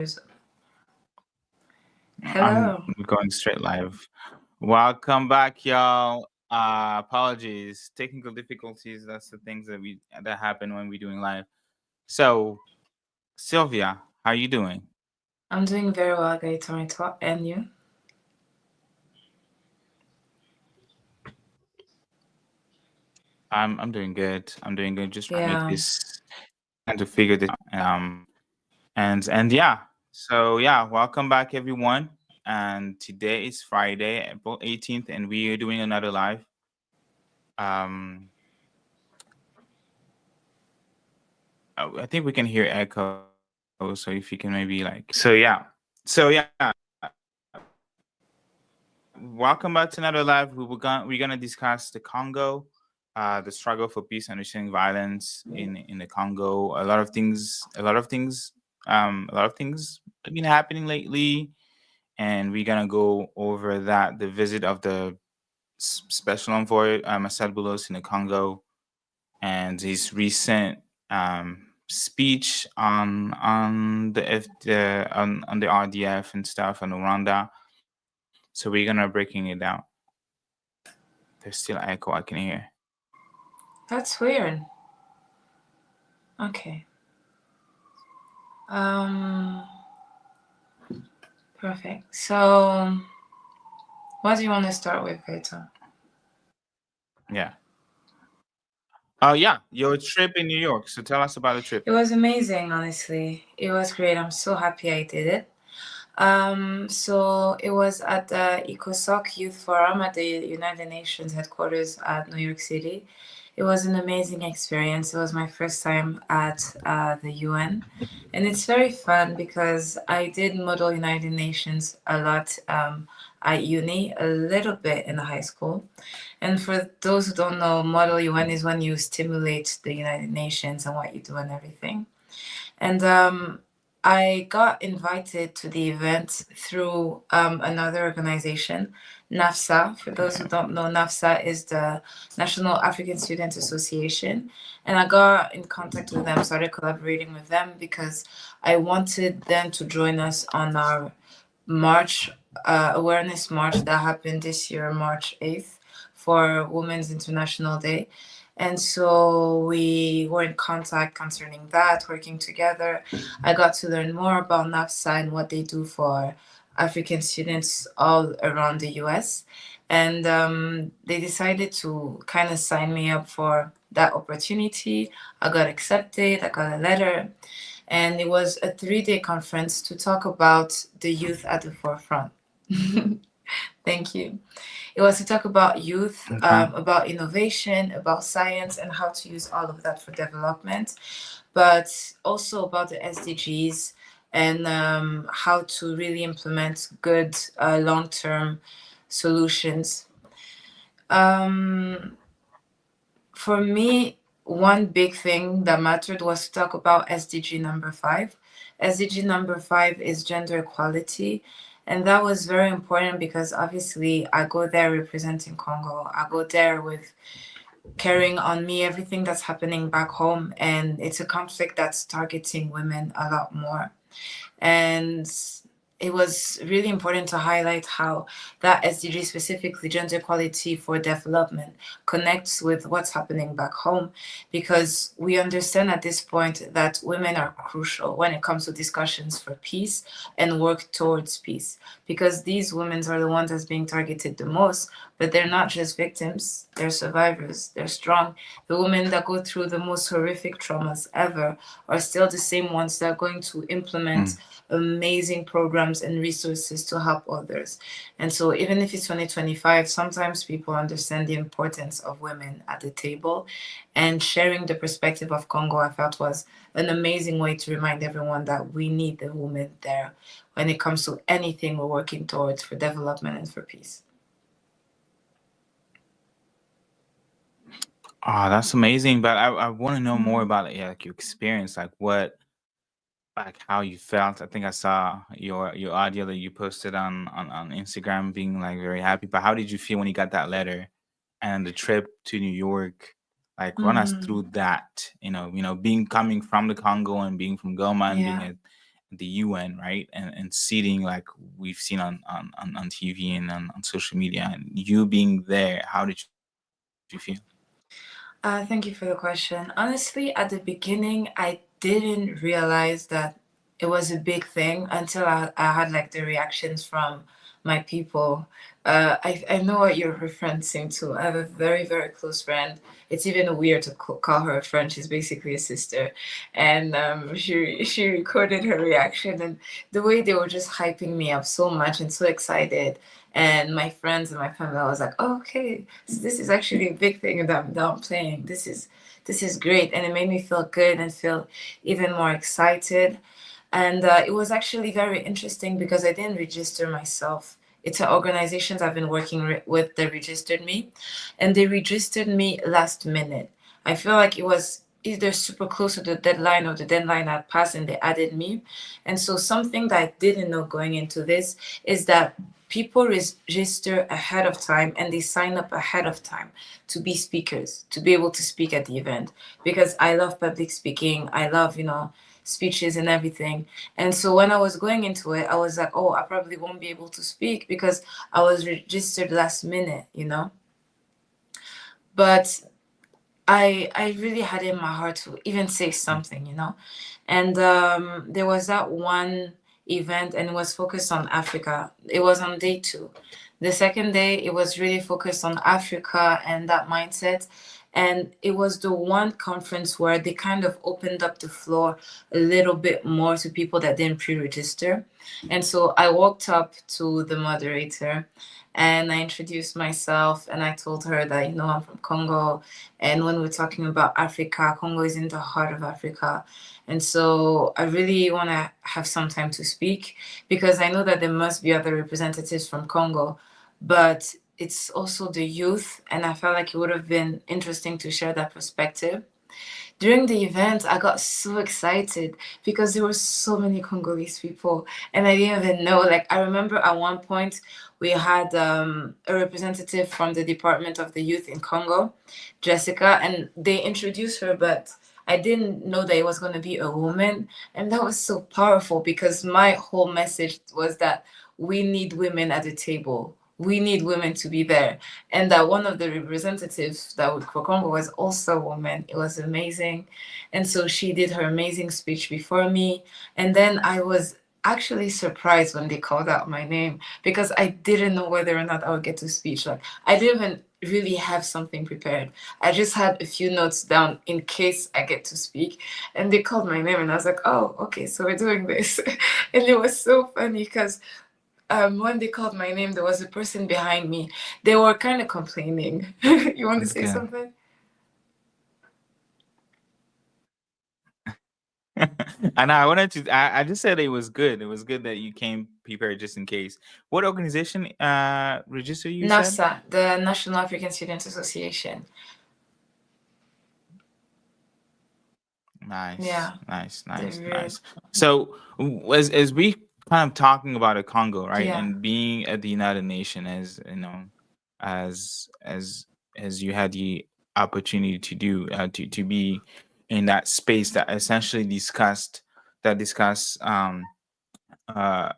I'm Hello. going straight live. Welcome back, y'all. Apologies, technical difficulties. That's the things that happen when we're doing live. So, Sylvia, how you doing? I'm doing very well, Gaetanito. And you? I'm doing good. I'm doing good. Just Yeah, trying to figure this out. And yeah. So yeah, welcome back, everyone. And today is Friday, April 18th, and we are doing another live. Um, I think we can hear echo, so if you can maybe welcome back to another live. We're gonna discuss the Congo, the struggle for peace, understanding violence in the Congo. A lot of things have been happening lately, and we're gonna go over that. The visit of the special envoy Marcel Boulos in the Congo, and his recent speech on on the RDF and stuff and Rwanda. So we're gonna breaking it down. There's still echo I can hear. that's weird. Okay. Um, Perfect. So, what do you want to start with, Gaetan? Yeah. Oh yeah, your trip in New York. So tell us about the trip. It was amazing, honestly. It was great. I'm so happy I did it. So it was at the ECOSOC Youth Forum at the United Nations headquarters at New York City. It was an amazing experience. It was my first time at the UN. And it's very fun because I did Model United Nations a lot at uni, a little bit in high school. And for those who don't know, Model UN is when you stimulate the United Nations and what you do and everything. And I got invited to the event through another organization, NAFSA. For those who don't know, NAFSA is the National African Student Association. And I got in contact with them, started collaborating with them because I wanted them to join us on our March awareness march that happened this year, March 8th, for Women's International Day. And so we were in contact concerning that, working together. I got to learn more about NAFSA and what they do for African students all around the US. And they decided to kind of sign me up for that opportunity. I got accepted, I got a letter, and it was a 3-day conference to talk about the youth at the forefront. Thank you. It was to talk about youth, Okay. about innovation, about science, and how to use all of that for development, but also about the SDGs and how to really implement good long term solutions. Um, for me, one big thing that mattered was to talk about SDG number 5. SDG number 5 is gender equality. And that was very important because obviously I go there representing Congo. I go there with carrying on me everything that's happening back home. And it's a conflict that's targeting women a lot more. And it was really important to highlight how that SDG, specifically gender equality for development, connects with what's happening back home, because we understand at this point that women are crucial when it comes to discussions for peace and work towards peace, because these women are the ones that's being targeted the most, but they're not just victims, they're survivors, they're strong. The women that go through the most horrific traumas ever are still the same ones that are going to implement Mm. amazing programs and resources to help others. And so, even if it's 2025, sometimes people understand the importance of women at the table. And sharing the perspective of Congo, I felt was an amazing way to remind everyone that we need the women there when it comes to anything we're working towards for development and for peace. Oh, that's amazing. But I want to know more about like your experience, like how you felt. I think I saw your audio that you posted on Instagram being like very happy. But how did you feel when you got that letter and the trip to New York? Like run us Mm, through that. Being coming from the Congo and being from Goma and being yeah. the UN, right? And sitting like we've seen on TV and on social media, and you being there, how did you feel? Thank you for the question. Honestly, at the beginning, I didn't realize that it was a big thing until I had like the reactions from my people. I know what you're referencing to. I have a very, very close friend. It's even weird to call her a friend. She's basically a sister. And she recorded her reaction, and the way they were just hyping me up so much and so excited. And my friends and my family, I was like, oh, okay, so this is actually a big thing that I'm playing. This is great, and it made me feel good and feel even more excited. And it was actually very interesting because I didn't register myself. It's organizations I've been working with that registered me, and they registered me last minute. I feel like it was either super close to the deadline or the deadline had passed and they added me. And so something that I didn't know going into this is that people register ahead of time and they sign up ahead of time to be speakers, to be able to speak at the event. Because I love public speaking, I love, speeches and everything. And so when I was going into it, I was like, oh, I probably won't be able to speak because I was registered last minute. But I really had in my heart to even say something. And there was that one event, and it was focused on Africa. It was on day 2. The second day, it was really focused on Africa and that mindset. And it was the one conference where they kind of opened up the floor a little bit more to people that didn't pre-register. And so I walked up to the moderator and I introduced myself and I told her that, I'm from Congo. And when we're talking about Africa, Congo is in the heart of Africa. And so I really want to have some time to speak because I know that there must be other representatives from Congo, but it's also the youth. And I felt like it would have been interesting to share that perspective. During the event, I got so excited because there were so many Congolese people, and I didn't even know. Like, I remember at one point we had a representative from the Department of the Youth in Congo, Jessica, and they introduced her, but I didn't know that it was going to be a woman. And that was so powerful because my whole message was that we need women at the table. We need women to be there, and that one of the representatives that would for Congo was also a woman. It was amazing. And so she did her amazing speech before me. And then I was actually surprised when they called out my name because I didn't know whether or not I would get to speech. Like, I didn't even really have something prepared. I just had a few notes down in case I get to speak. And they called my name and I was like, oh, okay, so we're doing this. And it was so funny because when they called my name, there was a person behind me. They were kind of complaining. You want to That's say good. something? And I wanted to. I just said it was good. It was good that you came prepared just in case. What organization register you said? NASA, the National African Students Association. Nice, Yeah, nice, they're nice, really, nice. So as we kind of talking about the Congo, right, yeah. and being at the United Nations, as you know, as you had the opportunity to do to be in that space that essentially discuss uh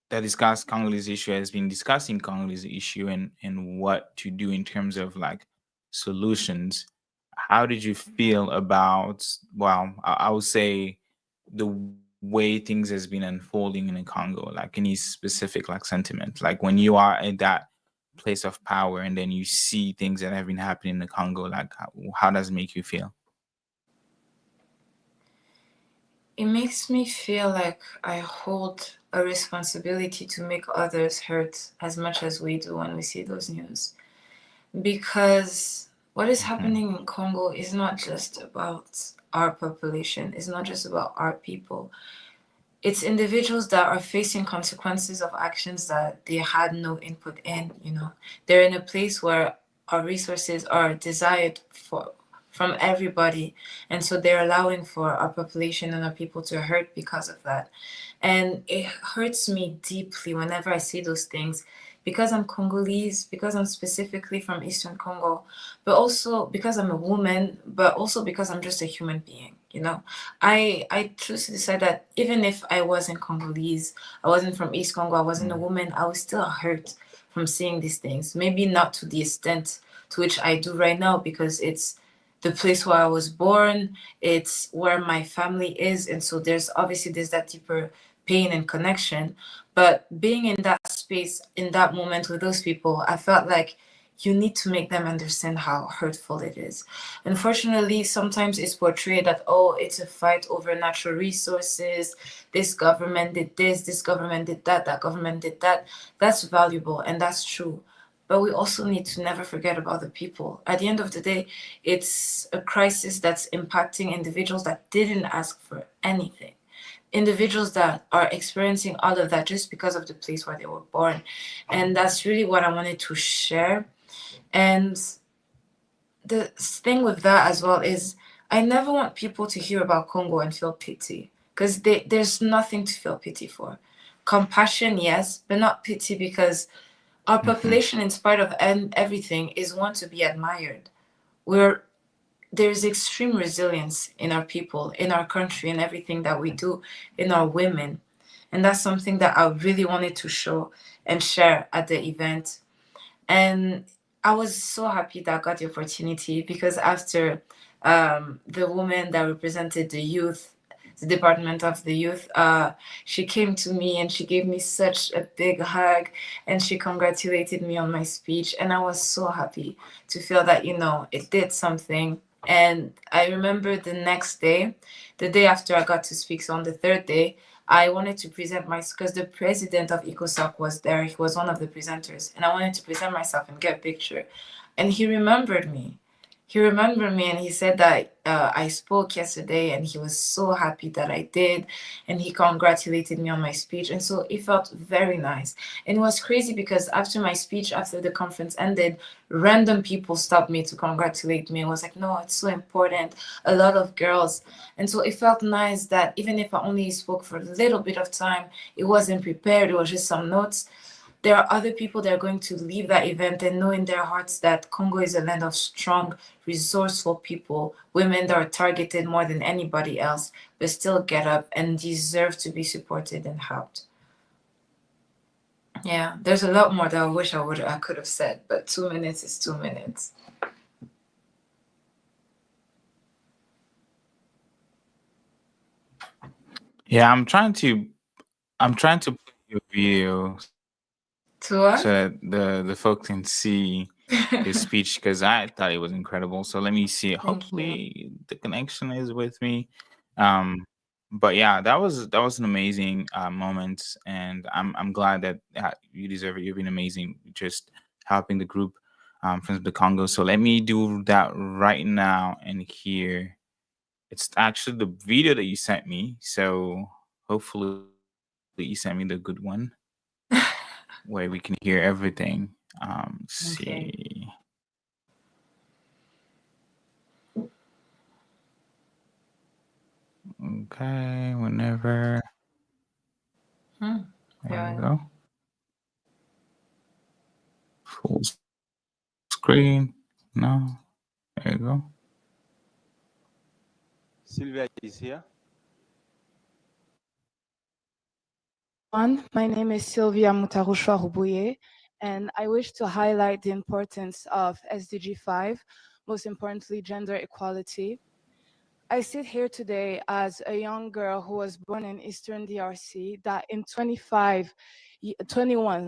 that discuss Congolese issue, has been discussing Congolese issue and what to do in terms of like solutions. How did you feel about, well, I would say the way things has been unfolding in the Congo, like any specific like sentiment, like when you are at that place of power and then you see things that have been happening in the Congo, like how does it make you feel? It makes me feel like I hold a responsibility to make others hurt as much as we do when we see those news. Because what is Hmm. happening in Congo is not just about our population, it's not just about our people. It's individuals that are facing consequences of actions that they had no input in. They're in a place where our resources are desired for from everybody, and so they're allowing for our population and our people to hurt because of that. And it hurts me deeply whenever I see those things because I'm Congolese, because I'm specifically from Eastern Congo, but also because I'm a woman, but also because I'm just a human being. You know, I choose to decide that even if I wasn't Congolese, I wasn't from East Congo, I wasn't a Mm. woman, I was still hurt from seeing these things. Maybe not to the extent to which I do right now, because it's the place where I was born, it's where my family is, and so there's that deeper pain and connection. But being in that space in that moment with those people, I felt like you need to make them understand how hurtful it is. Unfortunately, sometimes it's portrayed that, oh, it's a fight over natural resources. This government did this government did that, that government did that. That's valuable and that's true. But we also need to never forget about the people. At the end of the day, it's a crisis that's impacting individuals that didn't ask for anything. Individuals that are experiencing all of that just because of the place where they were born. And that's really what I wanted to share. And the thing with that as well is I never want people to hear about Congo and feel pity, because there's nothing to feel pity for. Compassion, yes, but not pity, because our Mm-hmm. population, in spite of everything, is one to be admired. We're There's extreme resilience in our people, in our country, in everything that we do, in our women. And that's something that I really wanted to show and share at the event. And I was so happy that I got the opportunity, because after the woman that represented the youth, the department of the youth, she came to me and she gave me such a big hug and she congratulated me on my speech. And I was so happy to feel that, it did something. And I remember the next day, the day after I got to speak, so on the third day, I wanted to present myself because the president of ECOSOC was there. He was one of the presenters, and I wanted to present myself and get a picture. And he remembered me. He remembered me and he said that I spoke yesterday and he was so happy that I did. And he congratulated me on my speech. And so it felt very nice. And it was crazy because after my speech, after the conference ended, random people stopped me to congratulate me. It was like, no, it's so important. A lot of girls. And so it felt nice that even if I only spoke for a little bit of time, it wasn't prepared, it was just some notes. There are other people that are going to leave that event and know in their hearts that Congo is a land of strong, resourceful people, women that are targeted more than anybody else, but still get up and deserve to be supported and helped. Yeah, there's a lot more that I wish I could have said, but 2 minutes is 2 minutes. Yeah, I'm trying to play your video so that To the what? folks can see his speech, because I thought it was incredible. So let me see. Thank Hopefully you. the connection is with me. Um, but yeah, that was an amazing moment, and I'm glad that you deserve it. You've been amazing, just helping the group from the Congo. So let me do that right now and here. It's actually the video that you sent me. So hopefully you sent me the good one where we can hear everything. See. Okay. Okay, whenever. Hmm. There Yeah, you I go. know. Full screen. No. There you go. Sylvia is here. Everyone, my name is Sylvia Mutarushwa Rubuye, and I wish to highlight the importance of SDG 5, most importantly, gender equality. I sit here today as a young girl who was born in Eastern DRC that in 21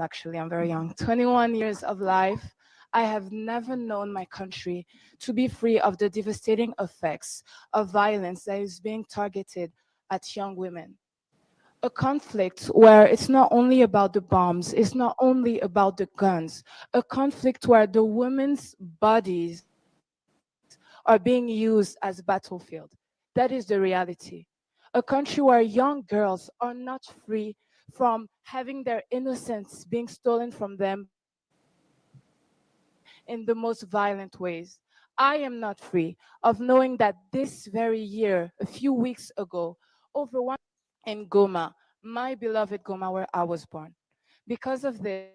actually, I'm very young, 21 years of life, I have never known my country to be free of the devastating effects of violence that is being targeted at young women. A conflict where it's not only about the bombs, it's not only about the guns, a conflict where the women's bodies are being used as battlefield. That is the reality. A country where young girls are not free from having their innocence being stolen from them in the most violent ways. I am not free of knowing that this very year, a few weeks ago, over 1,000 children were killed in Goma, my beloved Goma, where I was born. Because of this,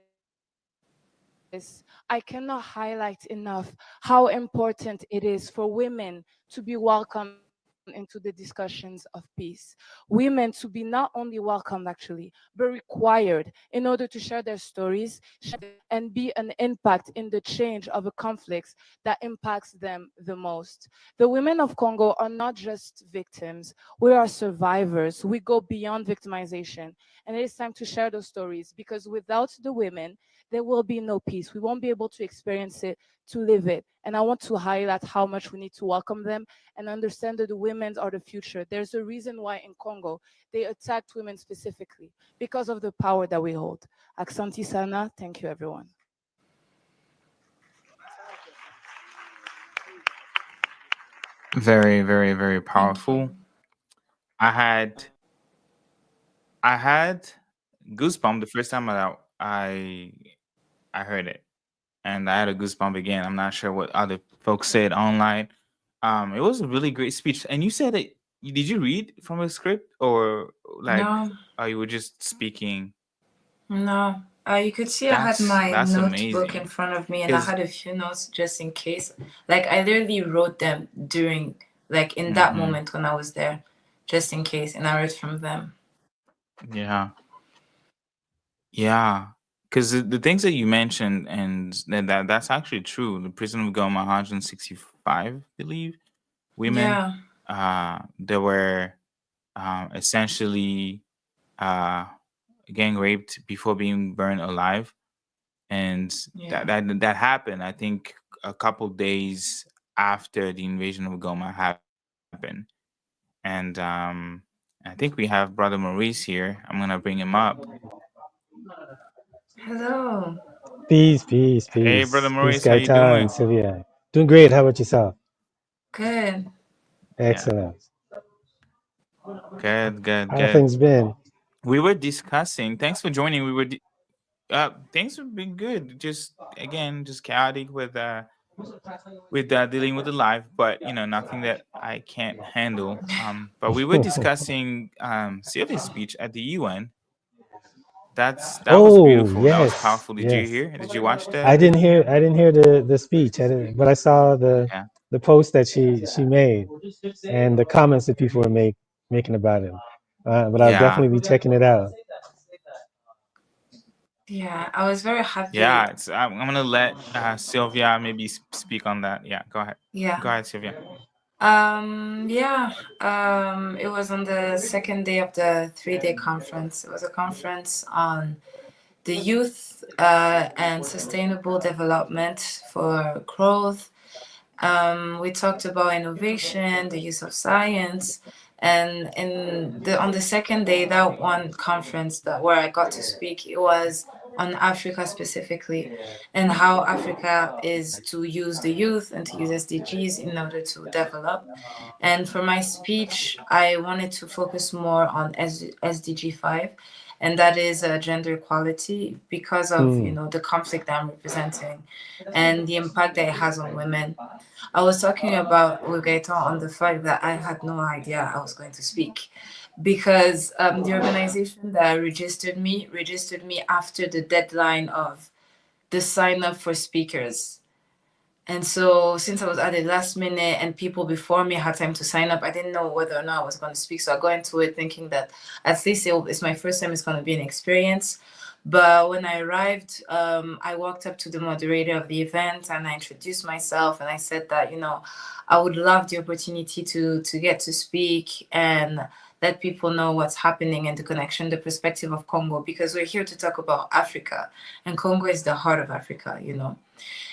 I cannot highlight enough how important it is for women to be welcomed in our country. into the discussions of peace. Women to be not only welcomed, actually, but required in order to share their stories and be an impact in the change of a conflict that impacts them the most. The women of Congo are not just victims, we are survivors. We go beyond victimization. And it is time to share those stories because without the women, there will be no peace. We won't be able to experience it, to live it. And I want to highlight how much we need to welcome them and understand that the women are the future. There's a reason why in Congo they attacked women specifically because of the power that we hold. Aksanti Sana, thank you everyone. Very, very, very Thank you. powerful. I had I had goosebump the first time I heard it, and I had a goosebump again. I'm not sure what other folks said online. It was a really great speech, and you said that. Did you read from a script or like No, you were just speaking? no. You could see I had my That's notebook in amazing. front of me and I Because had a few notes just in case. Like, I literally wrote them during, like, in that hmm moment when I was there, just in case, and I wrote from them. yeah, yeah. Because the things that you mentioned and that's actually true. The prison of Goma, 165, believe women. Yeah, They were essentially uh, gang raped before being burned alive, and yeah. that happened. I think a couple days after the invasion of Goma happened, and I think we have Brother Maurice here. I'm gonna bring him up. Hello. Peace, peace, Hey, Brother peace. Peace, Maurice, how you Gaita and doing? Sylvia. Doing great. How about yourself? Good. Yeah, Excellent. good, good, How good. things been? We were discussing. Thanks for joining. Things have been good. Just again, just chaotic with dealing with the life, but nothing that I can't handle. But we were discussing Sylvia's speech at the UN. That was Oh, beautiful. That was yes, powerful. Did you yes. hear? Did you watch I the? didn't hear I didn't hear the speech. I didn't, but I saw Yeah, the post that she made and the comments that people were making about it. But I'll yeah, definitely be checking it out. Yeah, I was very happy. yeah. I'm gonna let Sylvia maybe speak on that. Yeah, go ahead. Yeah. Go ahead, Sylvia. Yeah. It was on the second day of the 3-day conference. It was a conference on the youth and sustainable development for growth. We talked about innovation, the use of science, and on the second day, that one conference that where I got to speak, it was on Africa specifically, and how Africa is to use the youth and to use SDGs in order to develop. And for my speech, I wanted to focus more on SDG 5, and that is gender equality because of Hmm. the conflict that I'm representing and the impact that it has on women. I was talking about with Gaetan on the fact that I had no idea I was going to speak because the organization that registered me after the deadline of the sign up for speakers. And so, since I was at the last minute and people before me had time to sign up, I didn't know whether or not I was going to speak. So I got into it thinking that at least it's my first time, it's going to be an experience. But when I arrived, I walked up to the moderator of the event and I introduced myself and I said that, I would love the opportunity to get to speak and let people know what's happening and the connection, the perspective of Congo, because we're here to talk about Africa and Congo is the heart of Africa.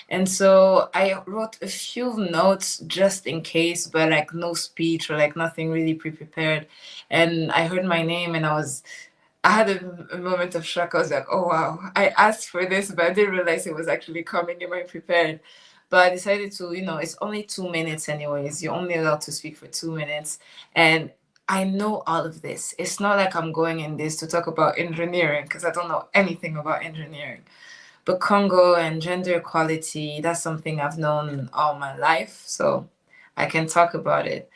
And so I wrote a few notes just in case, but like no speech or like nothing really pre-prepared. And I heard my name and I had a moment of shock. I was like, oh wow, I asked for this, but I didn't realize it was actually coming. Am I prepared? But I decided to, it's only 2 minutes anyways. You're only allowed to speak for 2 minutes. And I know all of this. It's not like I'm going in this to talk about engineering because I don't know anything about engineering. But Congo and gender equality, that's something I've known all my life. So I can talk about it.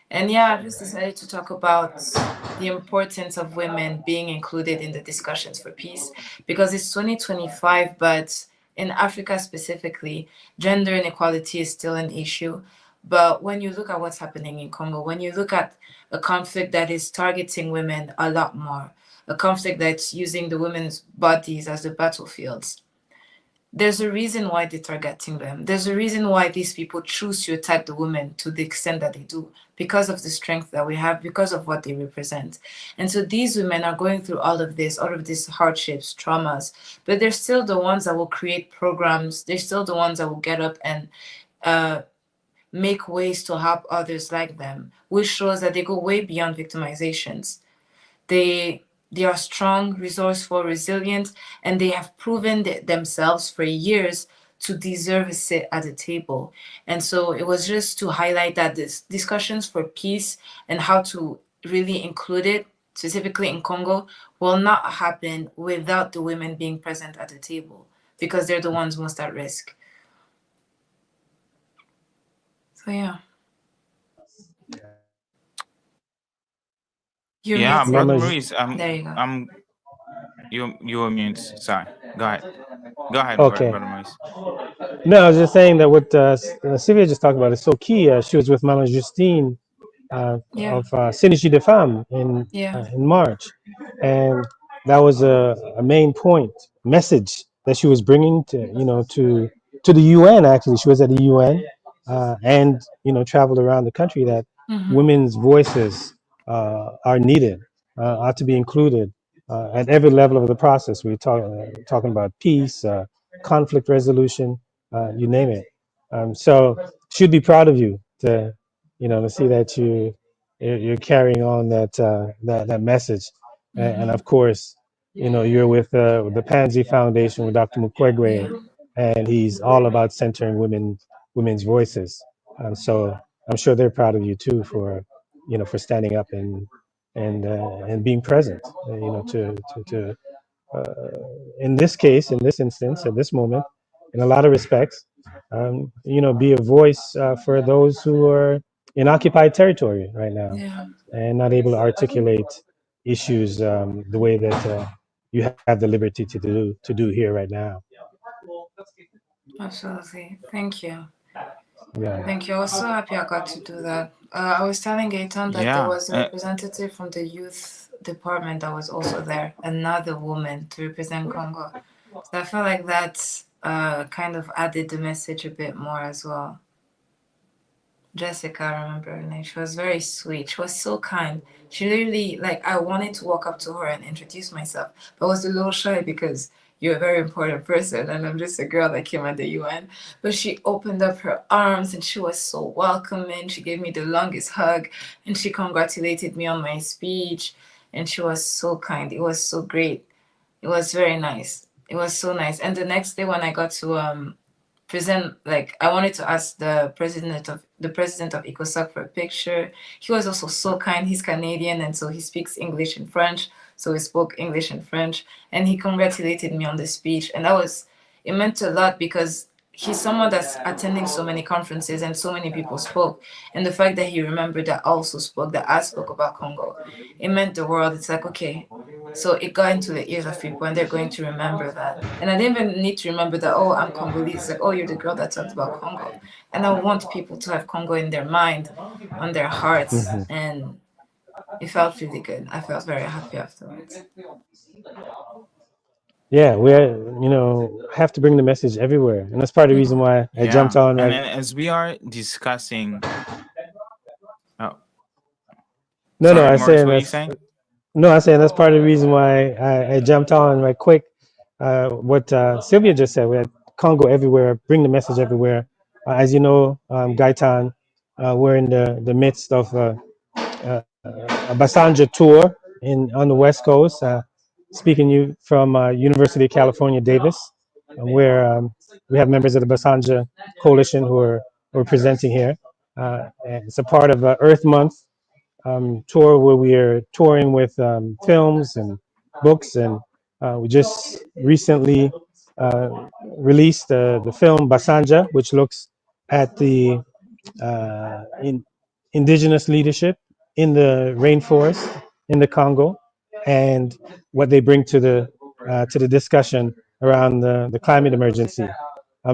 And yeah, I just decided to talk about the importance of women being included in the discussions for peace because it's 2025, but in Africa specifically, gender inequality is still an issue. But when you look at what's happening in Congo, when you look at a conflict that is targeting women a lot more, a conflict that's using the women's bodies as the battlefields, there's a reason why they're targeting them. There's a reason why these people choose to attack the women to the extent that they do, because of the strength that we have, because of what they represent. And so these women are going through all of this, all of these hardships, traumas, but they're still the ones that will create programs. They're still the ones that will get up and uh, make ways to help others like them, which shows that they go way beyond victimizations. They are strong, resourceful, resilient, and they have proven themselves for years to deserve a seat at the table. And so it was just to highlight that this discussions for peace and how to really include it, specifically in Congo, will not happen without the women being present at the table, because they're the ones most at risk. So yeah. You're Yeah, muted. brother Mama, Maurice, There you go. you were mute. Sorry. Go ahead. okay. Brother Maurice. No, I was just saying that what Sylvia just talked about is so key. She was with Mama Justine Yeah. of Synergie de Femmes Yeah. in March, and that was a main point message that she was bringing to to the UN. Actually, she was at the UN and traveled around the country that Mm-hmm. women's voices are needed, are to be included at every level of the process. We're talking about peace, conflict resolution, you name it. So she'd be proud of you to to see that you're carrying on that message, and Mm-hmm. of course, you're with the Pansy Foundation with Dr. Mukwege, Yeah. and he's all about centering women's voices. So I'm sure they're proud of you too for for standing up and being present. To in this case, in this instance, at this moment, in a lot of respects, be a voice for those who are in occupied territory right now Yeah. and not able to articulate issues the way that you have the liberty to do here right now. Absolutely. Thank you. Yeah. Thank you. I was so happy I got to do that. I was telling Gaetan that there Yeah. was a representative from the youth department that was also there, another woman to represent Congo. So I felt like that kind of added the message a bit more as well. Jessica, I remember her name. She was very sweet. She was so kind. She literally, like, I wanted to walk up to her and introduce myself, but I was a little shy because you're a very important person and I'm just a girl that came at the UN. But she opened up her arms and she was so welcoming. She gave me the longest hug and she congratulated me on my speech. And she was so kind. It was so great. It was very nice. It was so nice. And the next day when I got to present, like, I wanted to ask the president of ECOSOC for a picture. He was also so kind. He's Canadian and so he speaks English and French. So we spoke English and French and he congratulated me on the speech. And it meant a lot because he's someone that's attending so many conferences and so many people spoke. And the fact that he remembered that I also spoke, that I spoke about Congo, it meant the world. It's like, okay, so it got into the ears of people and they're going to remember that. And I didn't even need to remember that, oh, I'm Congolese. It's like, oh, you're the girl that talked about Congo. And I want people to have Congo in their mind, on their hearts. Hmm. And it felt really good. I felt very happy afterwards. Yeah, we have to bring the message everywhere, and that's part of the reason Yeah. why I jumped Yeah. on And right. then as we are discussing, oh, No, sorry, I Maurice, saying what are you that's saying? no, I saying that's part of the reason why I jumped on right quick. What Sylvia just said, we had Congo everywhere, bring the message everywhere. As you know, Gaitan, we're in the midst of a Basanja tour on the West Coast, speaking you from University of California, Davis, where we have members of the Basanja Coalition who are presenting here. And it's a part of Earth Month tour where we are touring with films and books, and we just recently released the film Basanja, which looks at the in indigenous leadership in the rainforest in the Congo and what they bring to the discussion around the climate emergency.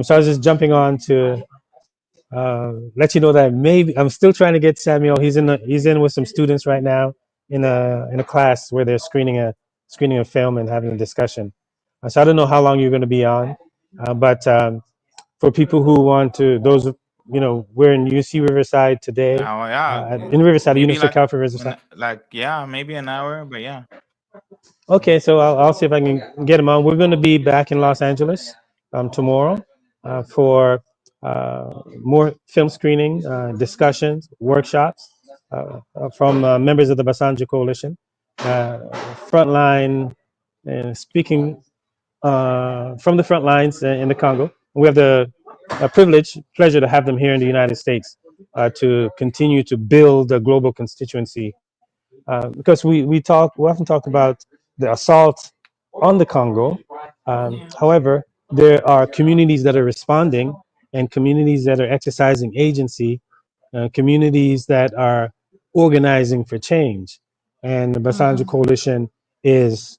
So I was just jumping on to let you know that maybe I'm still trying to get Samuel. He's in with some students right now in a class where they're screening a film and having a discussion. So I don't know how long you're going to be on, but for people who want to, those we're in UC Riverside today, Yeah, in Riverside, maybe University of like California, Riverside. yeah, maybe an hour, but yeah. Okay, so I'll see if I can get him on. We're going to be back in Los Angeles tomorrow for more film screening, discussions, workshops from members of the Basanja Coalition, frontline, speaking from the front lines in the Congo. We have the pleasure to have them here in the United States to continue to build a global constituency because we often talk about the assault on the Congo. Yeah. However, there are communities that are responding and communities that are exercising agency, communities that are organizing for change. And the Basanja Mm. Coalition is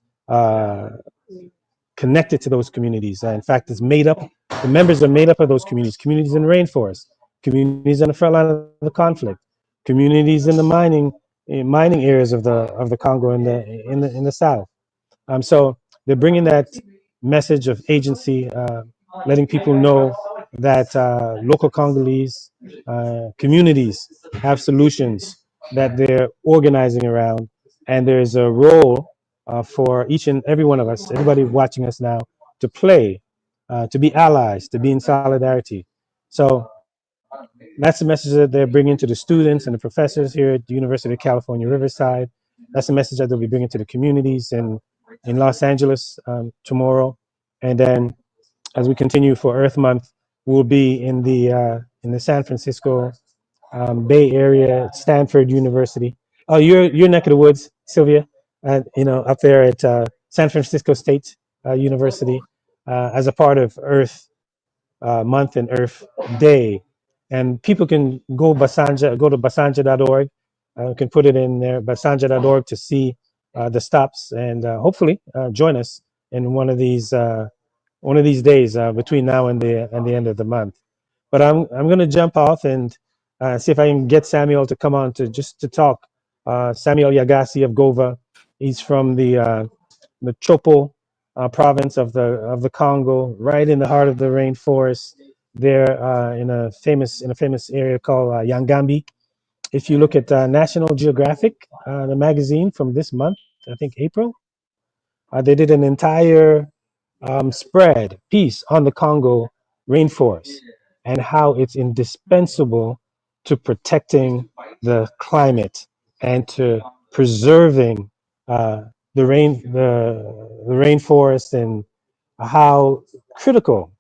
connected to those communities. In fact, the members are made up of those communities in the rainforest, communities on the front line of the conflict, communities in the mining areas of the Congo in the south. So they're bringing that message of agency, letting people know that local Congolese communities have solutions that they're organizing around, and there's a role for each and every one of us, everybody watching us now, to play, to be allies, to be in solidarity. So that's the message that they're bringing to the students and the professors here at the University of California, Riverside. That's the message that they'll be bringing to the communities in Los Angeles tomorrow. And then as we continue for Earth Month, we'll be in the San Francisco Bay Area, Stanford University. Oh, your neck of the woods, Sylvia, up there at San Francisco State University, as a part of Earth Month and Earth Day. And people can go to basanja.org. Can put it in there, basanja.org, to see the stops and hopefully join us in one of these days between now and the end of the month. But I'm going to jump off and see if I can get Samuel to come on to talk. Samuel Yagasi of Gova. He's from the Chopo province of the Congo, right in the heart of the rainforest. There in a famous area called Yangambi. If you look at National Geographic, the magazine from this month, I think April, they did an entire piece on the Congo rainforest and how it's indispensable to protecting the climate and to preserving the rainforest, and how critical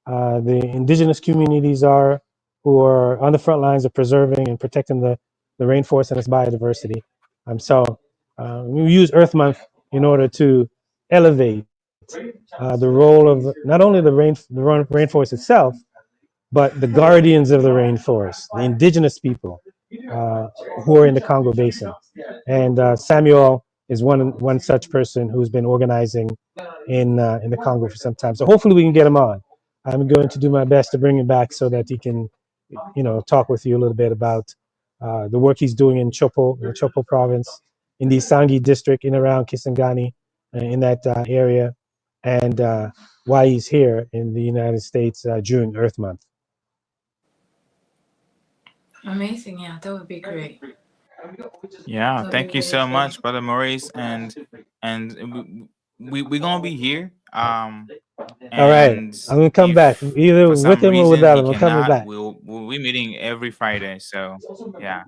the indigenous communities are, who are on the front lines of preserving and protecting the rainforest and its biodiversity. So we use Earth Month in order to elevate the role of not only the rainforest itself, but the guardians of the rainforest, the indigenous people uh, who are in the Congo Basin. And Samuel is one such person who's been organizing in the Congo for some time. So hopefully we can get him on. I'm going to do my best to bring him back so that he can, talk with you a little bit about the work he's doing in the Chopo province, in the Isangi district, in around Kisangani, in that area, and why he's here in the United States during Earth Month. Amazing. Yeah, that would be great. Yeah, That would be thank you really so great. much, Brother Maurice, and we're gonna be here. All right, And I'm gonna come back if either for with some him or reason without he him. I'm coming cannot, back. we'll be meeting every Friday. So yeah,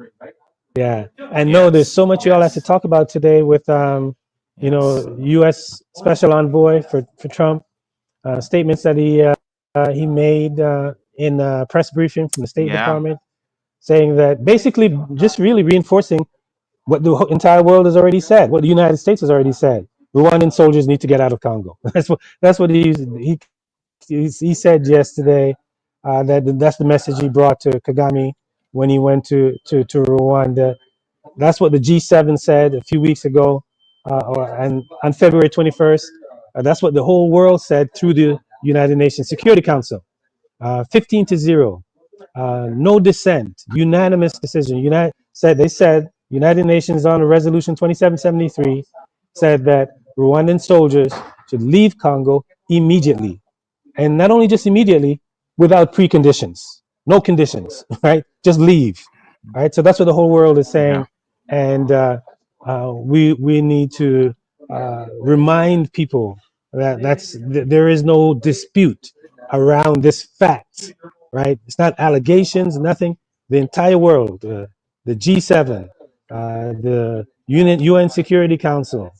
Yeah, and no, there's yes, so much you all have to yes, talk about today with yes, U.S. Special Envoy for Trump, statements that he made in a press briefing from the State yeah, Department, saying that basically just really reinforcing what the entire world has already said, what the United States has already said. Rwandan soldiers need to get out of Congo. That's what he said yesterday. That's the message he brought to Kagame when he went to Rwanda. That's what the G7 said a few weeks ago, and on February 21st. That's what the whole world said through the United Nations Security Council, 15-0. no dissent, unanimous decision. They said United Nations on Resolution 2773 said that Rwandan soldiers should leave Congo immediately, and not only just immediately, without preconditions, no conditions, right? Just leave. All right. So that's what the whole world is Yeah. saying, and we need to remind people that there is no dispute around this fact, right? It's not allegations, nothing. The entire world, the G7, the UN Security Council,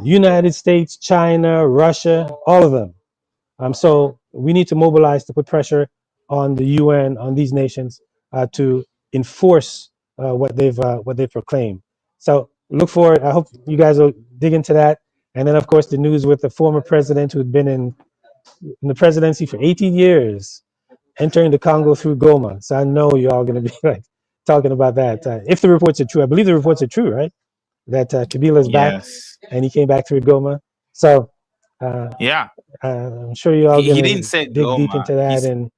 United States, China, Russia, all of them. So we need to mobilize to put pressure on the UN, on these nations, to enforce what they've proclaimed. So look forward. I hope you guys will dig into that. And then, of course, the news with the former president who'd been in the presidency for 18 years, entering the Congo through Goma. So I know you're all going to be like talking about that. If the reports are true, I believe the reports are true, right? That Kabila is back Yes. and he came back through Goma. So uh, Yeah. I'm sure you're all He going didn't to say dig deep Goma. into He that. said And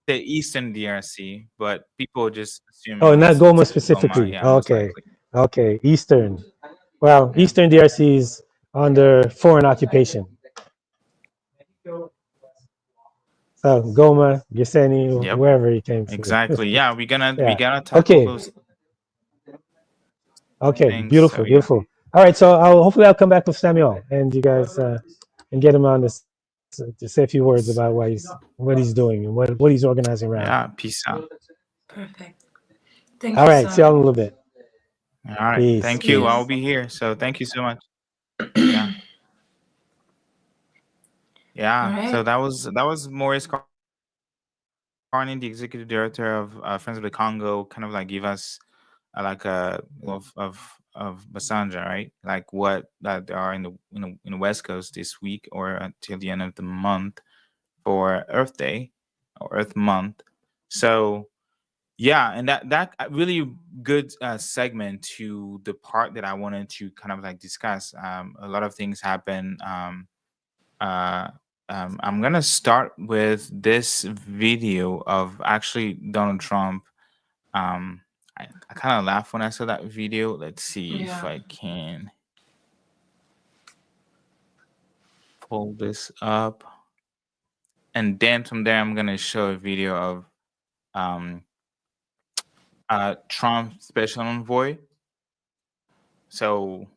Eastern DRC, but people just oh, assuming not it's Goma Goma. specifically. Yeah, most Okay. likely. Okay. Eastern. Well, Yeah. Eastern DRC is under foreign occupation. So Goma, Gisenyi, Yep. wherever he came through. Exactly. Yeah, we Yeah. gonna tackle Okay. those Okay. things. Beautiful. So yeah. Beautiful. All right. So hopefully I'll come back with Samuel and you guys and get him on this to say a few words about what he's doing and what he's organizing around. Yeah. Peace out. Perfect. Thank All you right. so See y'all in a much. little bit. All right. Peace. Thank See you. you. I'll Peace. be here. So thank you so much. Yeah. All Yeah. So right. that was Maurice Carney, the executive director of Friends of the Congo, kind of like give us like a of Basanja, right? Like what that are in the West Coast this week or until the end of the month for Earth Day or Earth Month. So yeah, and that really good segment to the part that I wanted to kind of like discuss. A lot of things happen. Uh, I'm gonna start with this video of actually Donald Trump. Um, I kind of laughed when I saw that video. Let's see if Yeah. I can pull this up, and then from there I'm gonna show a video of um Trump special envoy. So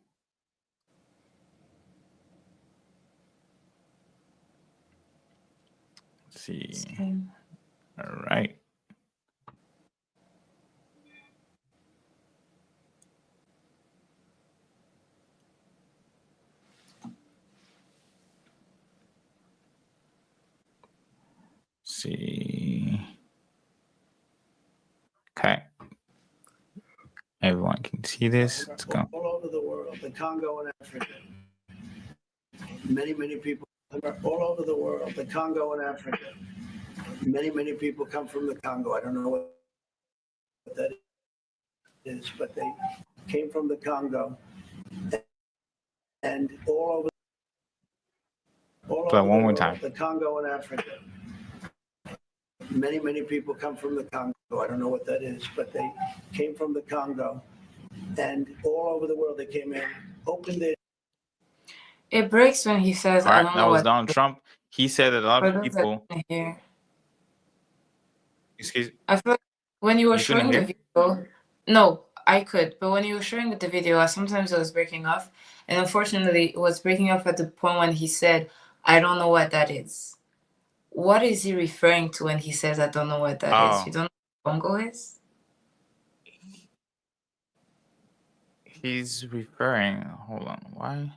let's see. Same. All right. See. Okay. Everyone can see this. Let's go. All over the world, the Congo and Africa. Many people all over the world, the Congo and Africa. Many people come from the Congo. I don't know what that is, but they came from the Congo. And all Play over one the more world, time. the Congo and Africa. Many people come from the Congo. I don't know what that is, but they came from the Congo. And all over the world, they came in, opened their. It breaks when he says, All "I right, don't that know was what." Donald Trump. He said that a lot For of those that people. couldn't hear, Excuse I feel like when you were you couldn't showing the hear? video, no, I could, but when you were showing the video, sometimes it was breaking off, and unfortunately, it was breaking off at the point when he said, "I don't know what that is." What is he referring to when he says, "I don't know what that is"? You Oh, don't know what Congo is? he's referring. Hold on. Why?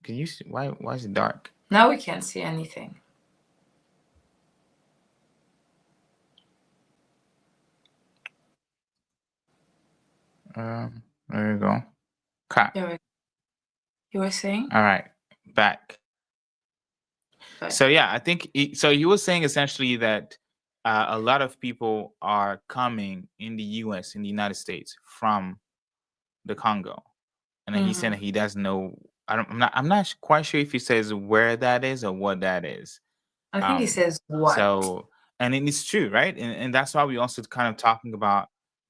Can you see? Why is it dark? Now we can't see anything. There you go. Okay. Yeah, you were saying? All right. Back. But So yeah, I think so. He was saying essentially that a lot of people are coming in the U.S. in the United States from the Congo, and then he said that he doesn't know. I'm not quite sure if he says where that is or what that is. I think he Um, says what. so and it's true, right? And that's why we also kind of talking about,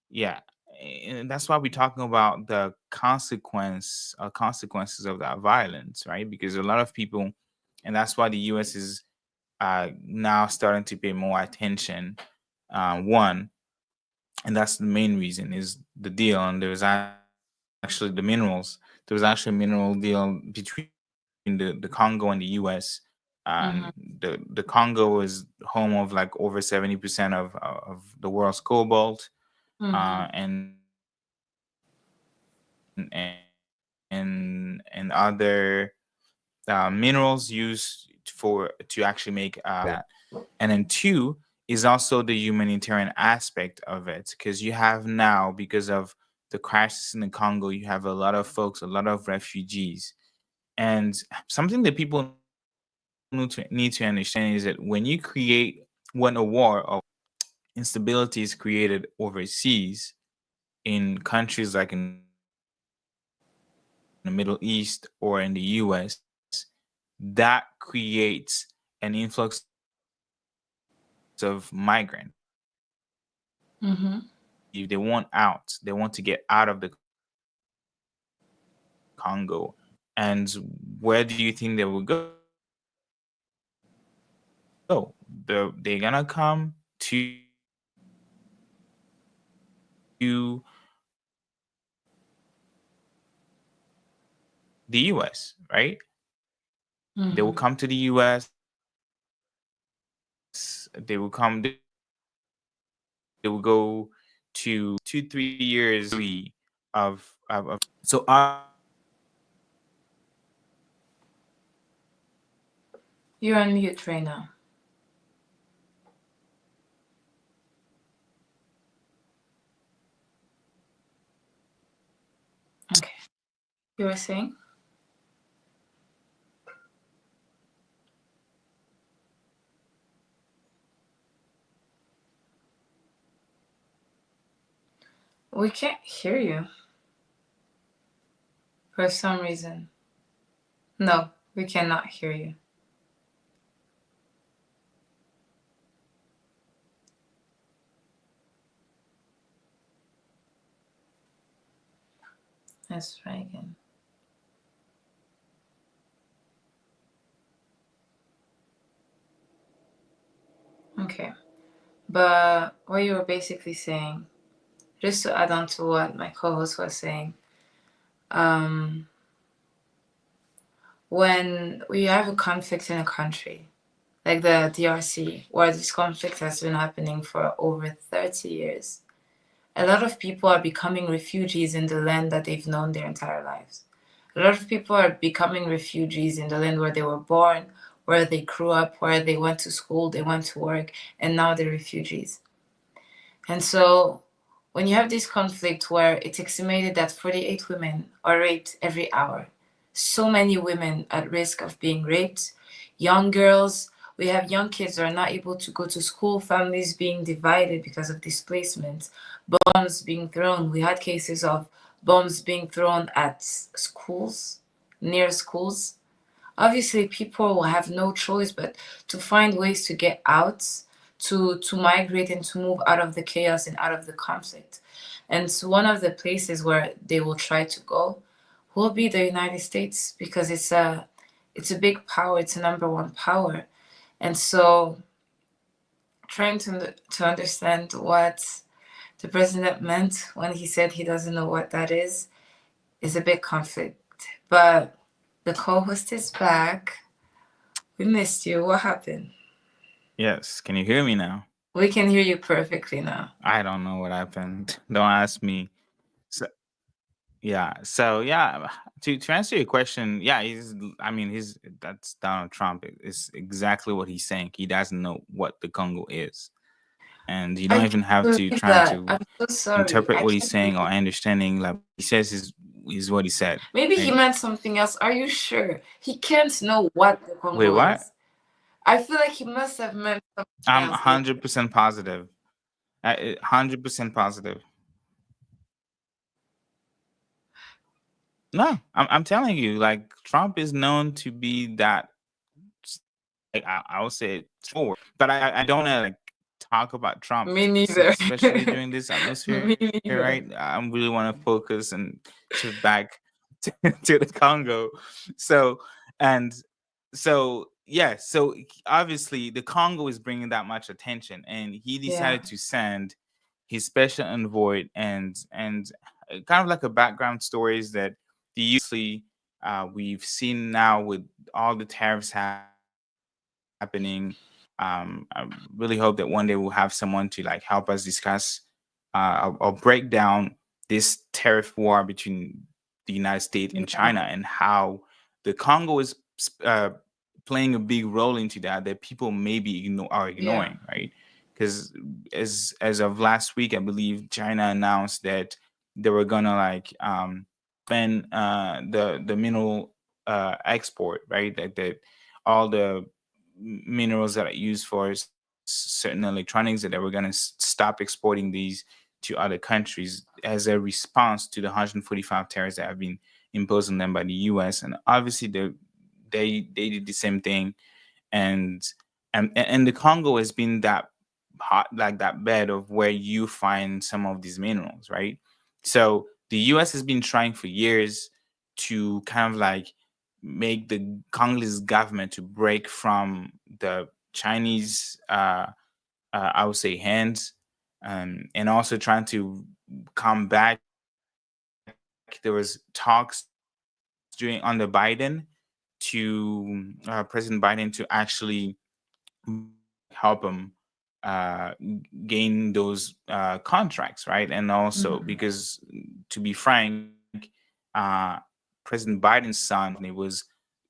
yeah, and that's why we're talking about the consequences of that violence, right? Because a lot of people, and that's why the U.S. is now starting to pay more attention. One, and that's the main reason is the deal, and there's actually the minerals. There was actually a mineral deal between the Congo and the U.S. Mm-hmm. The Congo is home of like over 70% of the world's cobalt, Mm-hmm. and other minerals used for to actually make that. And then two is also the humanitarian aspect of it, because you have now, because of the crisis in the Congo, you have a lot of folks, a lot of refugees. And something that people need to understand is that when you create, when a war or instability is created overseas, in countries like in the Middle East or in the US, that creates an influx of migrants. And they want out. They want to get out of the Congo. And where do you think they will go? They're gonna come to the US, right? They will Mm-hmm. come to the US. They will go to 2-3 years of so You're on mute right now. Okay. You were saying? We can't hear you for some reason. No, we cannot hear you. Let's try again. Okay. But what you were basically saying, just to add on to what my co-host was saying, um, when we have a conflict in a country, like the DRC, where this conflict has been happening for over 30 years, a lot of people are becoming refugees in the land that they've known their entire lives. A lot of people are becoming refugees in the land where they were born, where they grew up, where they went to school, they went to work, and now they're refugees. And so when you have this conflict where it's estimated that 48 women are raped every hour, so many women at risk of being raped, young girls, we have young kids that are not able to go to school, families being divided because of displacement, bombs being thrown. We had cases of bombs being thrown at schools, near schools. Obviously people will have no choice but to find ways to get out, to migrate and to move out of the chaos and out of the conflict. And so one of the places where they will try to go will be the United States, because it's a big power, it's a number one power. And so trying to understand what the president meant when he said he doesn't know what that is a bit conflict. But the co-host is back. We missed you. What happened? yes, can you hear me now? We can hear you perfectly now. I don't know what happened. Don't ask me. So yeah. To answer your question, yeah, he's that's Donald Trump. It's exactly what he's saying. He doesn't know what the Congo is, and you don't I even can't have to believe try that. to I'm so sorry. interpret I what he's can't saying believe or it. understanding. Like he says is what he said. Maybe he Right? meant something else. Are you sure? He can't know what the Wait, Congo what? is. I feel like he must have meant something I'm else. Like, 100% positive. 100% positive. No, I'm telling you, like Trump is known to be that. Like I would say forward, but I don't know. Like talk about Trump, Me neither. especially during this atmosphere, Me right? neither. I really want to focus and shift back to the Congo. So, and so, yeah, so obviously the Congo is bringing that much attention, and he Yeah. decided to send his special envoy and kind of like a background stories that the usually we've seen now with all the tariffs happening. I really hope that one day we'll have someone to like help us discuss or break down this tariff war between the United States and China, Yeah. and how the Congo is uh, playing a big role into that people maybe are Yeah. ignoring, right? Because as of last week, I believe China announced that they were gonna like ban the mineral export, right? That all the minerals that are used for certain electronics, that they were going to stop exporting these to other countries as a response to the 145 tariffs that have been imposed on them by the US. And obviously they did the same thing. and and the Congo has been that hot, like that bed of where you find some of these minerals, right? So the US has been trying for years to kind of like make the Congolese government to break from the Chinese I would say hands, and also trying to come back. There was talks during under Biden to President Biden to actually help him gain those contracts, right? And also Mhm. because, to be frank, uh, President Biden's son, it was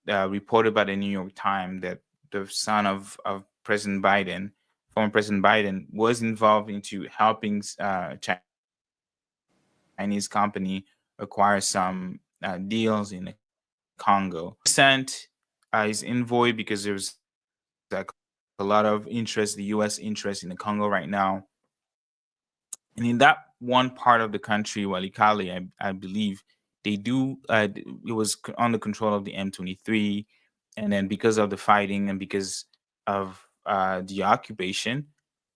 reported by the New York Times that the son of President Biden, former President Biden, was involved into helping Chinese company acquire some deals in the Congo. Sent his envoy because there's like a lot of interest, the U.S. interest in the Congo right now. And in that one part of the country, Walikali, I believe they do. It was under control of the M23, and then because of the fighting and because of the occupation,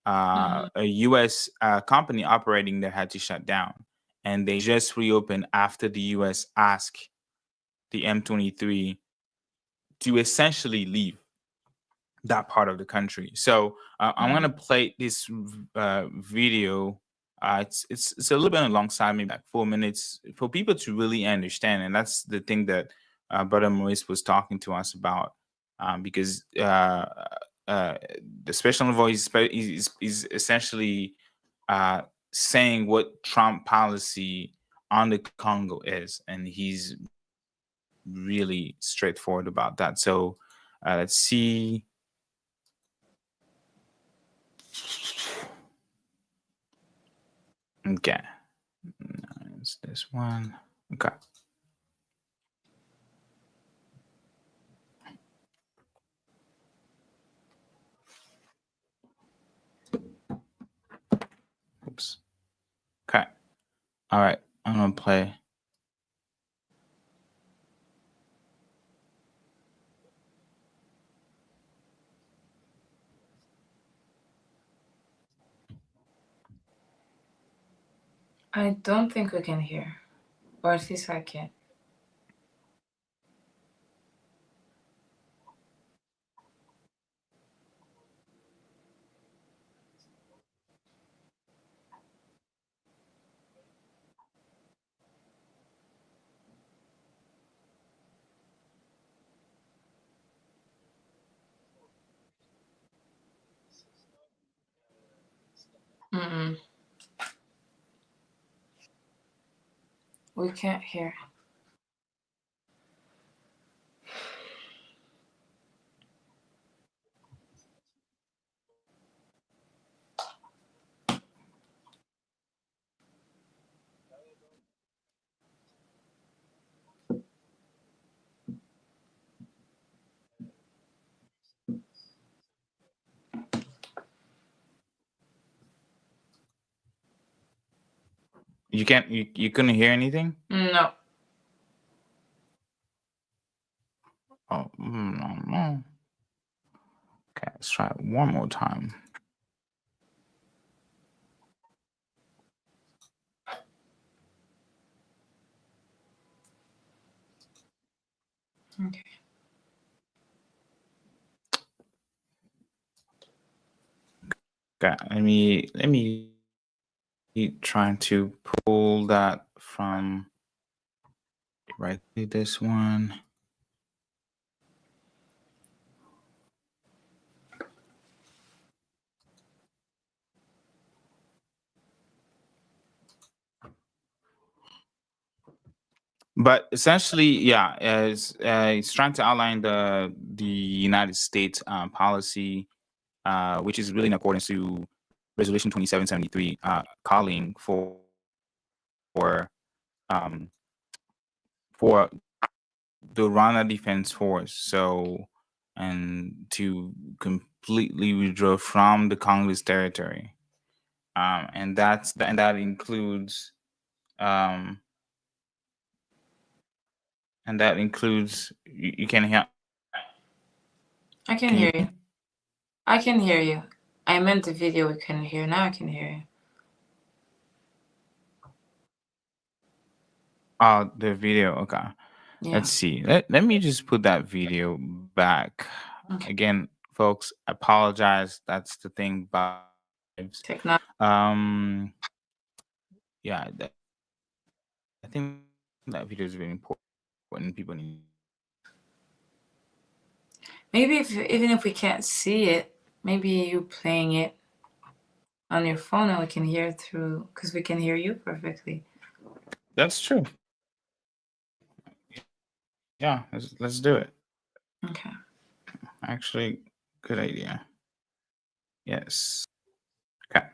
a Mhm. U.S. company operating there had to shut down, and they just reopened after the U.S. asked the M23 to essentially leave that part of the country. So I'm gonna Mhm. play this video. It's a little bit alongside, maybe like 4 minutes, for people to really understand, and that's the thing that Brother Maurice was talking to us about, because uh, the special envoy is essentially uh, saying what Trump policy on the Congo is, and he's really straightforward about that. So let's see. Okay. It's this one. Okay. Oops. Okay. All right. I'm gonna play. I don't think we can hear, or at least I can't. Mm-mm. We can't hear. You can't. You couldn't hear anything. No. Oh no no. Okay. Let's try it one more time. Okay. Okay, let me trying to pull that from right to this one. But essentially, yeah, it's trying to outline the United States policy, which is really in accordance to Resolution 2773, calling um, for the Rwanda Defense Force, so and to completely withdraw from the Congolese territory, and that includes um, you can hear. I can Can you hear you. I can hear you. I meant the video we couldn't hear. Now I can hear you. the video? Okay. Yeah. Let's see. Let me just put that video back. Okay. Again, folks, I apologize. That's the thing about lives. Technology. Yeah, I think that video is very important. People need. Maybe even if we can't see it, maybe you playing it on your phone and we can hear it through, because we can hear you perfectly. That's true. Yeah, let's do it. Okay. Actually, good idea. Yes. Okay.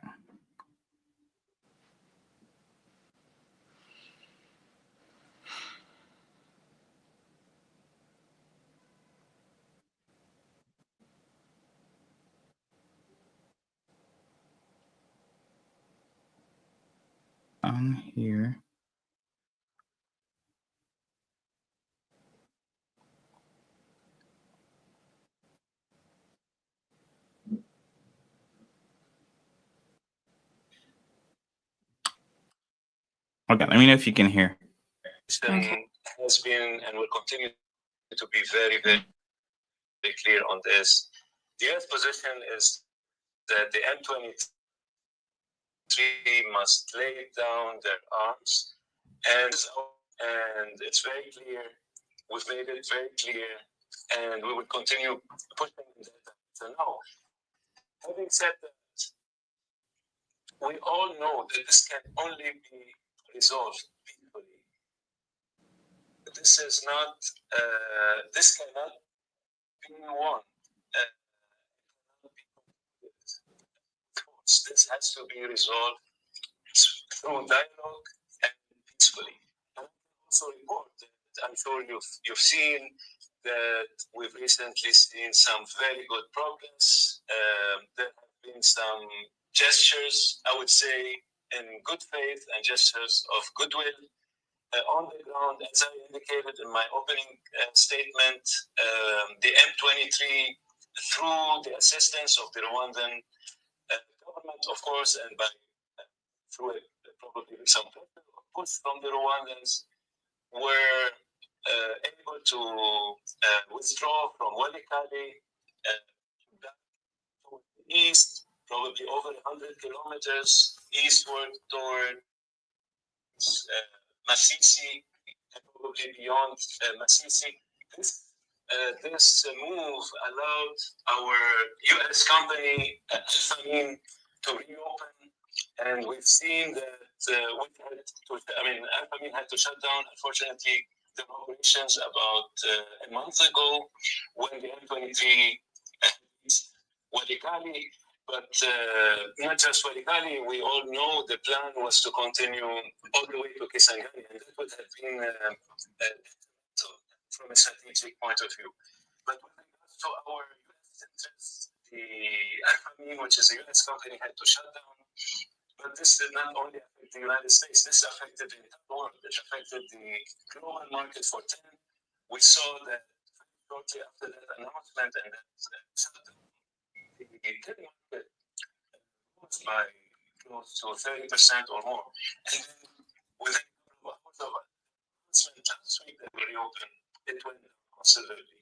On here. Okay, let me know if you can hear. Okay. Has been and will continue to be very, very clear on this. The U.S. position is that the M23 must lay down their arms, and it's very clear. We've made it very clear, and we will continue pushing in that direction. Now, having said that, we all know that this can only be resolved peacefully. This is not. This cannot be won. This has to be resolved through dialogue and peacefully. And also report that I'm sure you've seen that we've recently seen some very good progress. There have been some gestures, I would say, in good faith and gestures of goodwill on the ground. As I indicated in my opening statement, the M23, through the assistance of the Rwandan government, of course, and by through probably some push from the Rwandans, were able to withdraw from Walikale back to the east, probably over 100 kilometers eastward towards Masisi, and probably beyond Masisi. This move allowed our U.S. company, Alphamine, to reopen, and we've seen that Alphamine had to shut down, unfortunately, the operations about a month ago when the M23 Walikali. But not just Walikali, we all know the plan was to continue all the way to Kisangani, and that would have been from a strategic point of view. But with regards to our U.S. interests, the Alphamine, which is a U.S. company, had to shut down. But this did not only affect the United States, this affected the entire world. It affected the global market for tin. We saw that shortly after that announcement and that shutdown, the tin market rose by close to 30% or more. And then within a couple of hours of announcement last week that we reopened, it went down absolutely.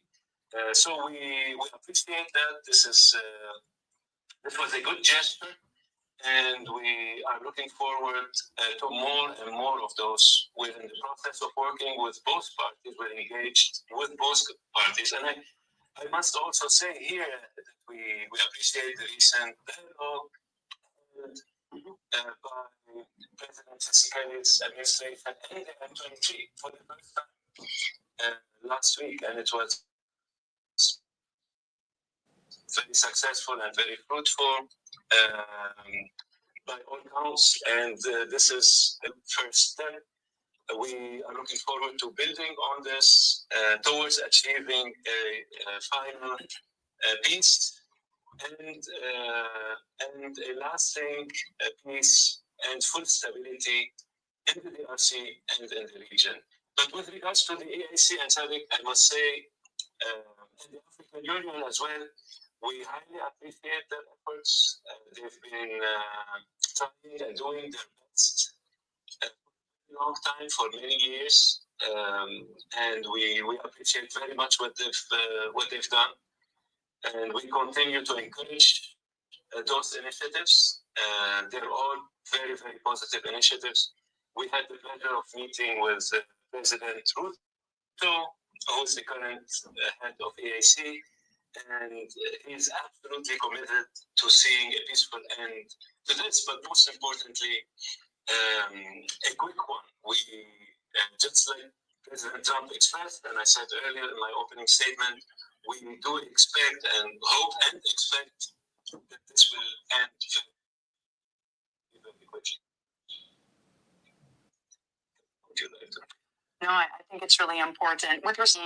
So we appreciate that. This was a good gesture, and we are looking forward to more and more of those. Within the process of working with both parties, we're engaged with both parties, and I must also say here that we appreciate the recent dialogue by President Tshisekedi's administration and the M23 for the first time last week, and it was very successful and very fruitful by all counts. And this is the first step. We are looking forward to building on this towards achieving a final peace and a lasting peace and full stability in the DRC and in the region. But with regards to the EAC and SADC, I must say, and the African Union as well, we highly appreciate their efforts. They've been trying and doing their best a long time for many years, and we appreciate very much what they've done, and we continue to encourage those initiatives. They're all very, very positive initiatives. We had the pleasure of meeting with President Ruto, who is the current head of EAC, and he's absolutely committed to seeing a peaceful end to this. But most importantly, a quick one. We just like President Trump expressed, and I said earlier in my opening statement, we do expect and hope and expect that this will end very quickly. Would you like to? No, I think it's really important. With respect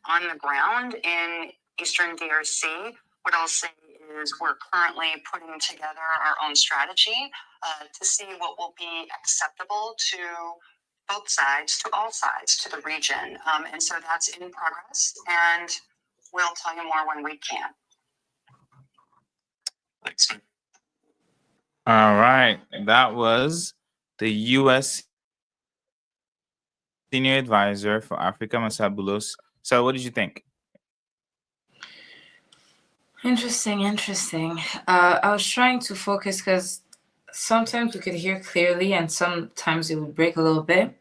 on the ground in Eastern DRC, what I'll say is we're currently putting together our own strategy to see what will be acceptable to both sides, to all sides, to the region. And so that's in progress, and we'll tell you more when we can. Thanks. All right. That was the U.S. Senior Advisor for Africa, Masabulos. So, what did you think? Interesting. I was trying to focus because sometimes we could hear clearly and sometimes it would break a little bit.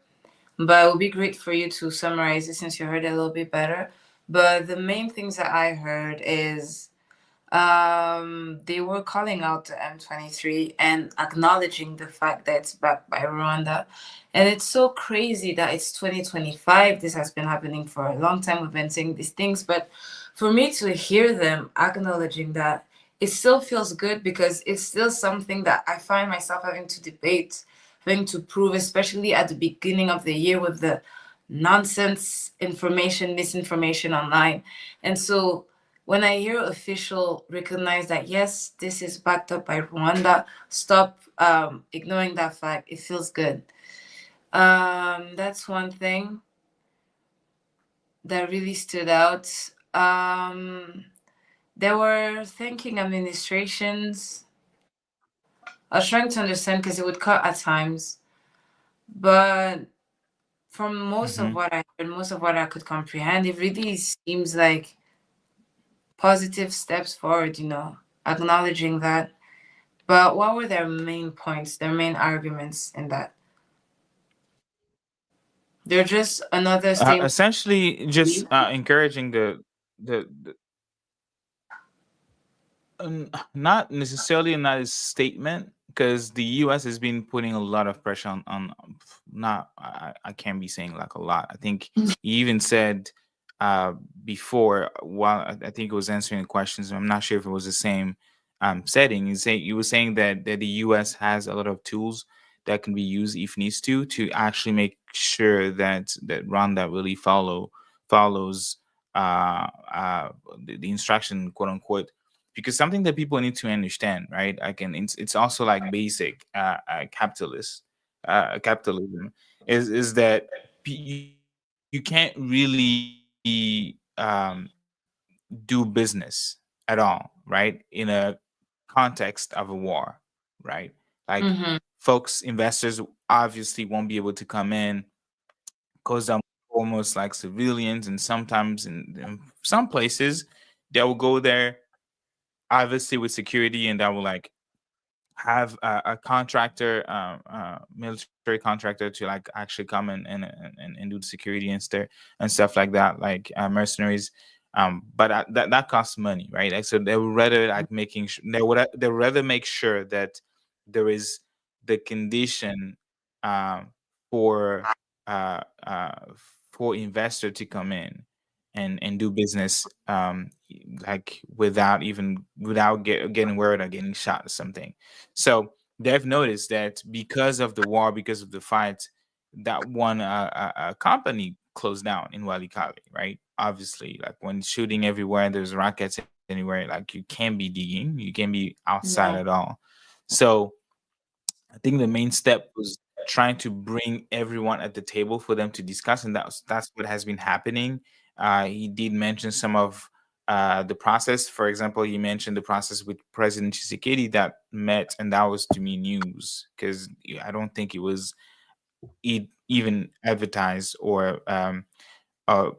But it would be great for you to summarize it since you heard it a little bit better. But the main things that I heard is they were calling out the M23 and acknowledging the fact that it's backed by Rwanda. And it's so crazy that it's 2025. This has been happening for a long time. We've been saying these things. But for me to hear them acknowledging that, it still feels good because it's still something that I find myself having to debate, having to prove, especially at the beginning of the year with the nonsense information, misinformation online. And so when I hear official recognize that, yes, this is backed up by Rwanda, stop ignoring that fact. It feels good. That's one thing that really stood out. They were thanking administrations. I was trying to understand because it would cut at times. But from most of what I heard, most of what I could comprehend, it really seems like positive steps forward, acknowledging that. But what were their main points, their main arguments in that? They're just another statement. Essentially, just encouraging the not necessarily in that statement, because the U.S. has been putting a lot of pressure on not I can't be saying like a lot. I think he even said before, while I think it was answering the questions, I'm not sure if it was the same setting. He was saying that the U.S. has a lot of tools that can be used if needs to actually make sure that Rwanda really follows the instruction, quote unquote, because something that people need to understand, right? It's also like basic capitalism is that you can't really do business at all, right? In a context of a war, right? Like Mm-hmm. folks, investors obviously won't be able to come in, cause them almost like civilians, and sometimes in some places they will go there obviously with security, and that will like have a contractor, military contractor, to like actually come and do the security and stuff like that, like mercenaries. But that costs money, right? Like, so they would rather like making they would rather make sure that there is the condition um, for uh, uh, for investor to come in and do business, like without getting word or getting shot or something. So they've noticed that because of the war, because of the fight, that one company closed down in Walikale, right? Obviously, like when shooting everywhere, there's rockets anywhere, like you can't be digging, you can't be outside at Yeah. all. So I think the main step was trying to bring everyone at the table for them to discuss, and that's what has been happening. He did mention some of the process. For example, he mentioned the process with President Tshisekedi that met, and that was to me news because I don't think it was even advertised or uh,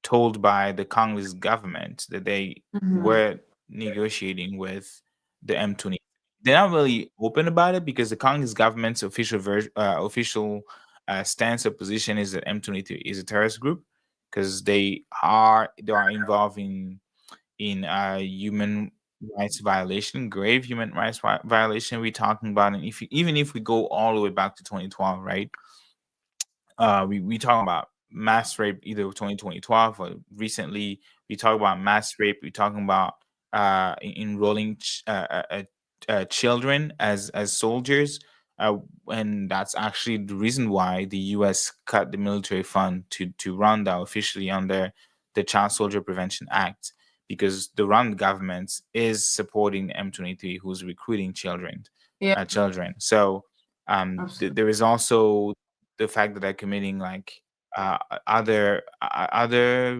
told by the Congolese government that they Mhm. were negotiating with the M20. They're not really open about it because the Congolese government's official stance or position is that M23 is a terrorist group because they are involved in human rights violation, grave human rights violation. We're talking about, and even if we go all the way back to 2012, right? We talk about mass rape either 2012 or recently. We talk about mass rape. We're talking about enrolling children as soldiers, and that's actually the reason why the U.S. cut the military fund to Rwanda officially under the Child Soldier Prevention Act, because the Rwanda government is supporting M23, who's recruiting Yeah, So absolutely. there is also the fact that they're committing like other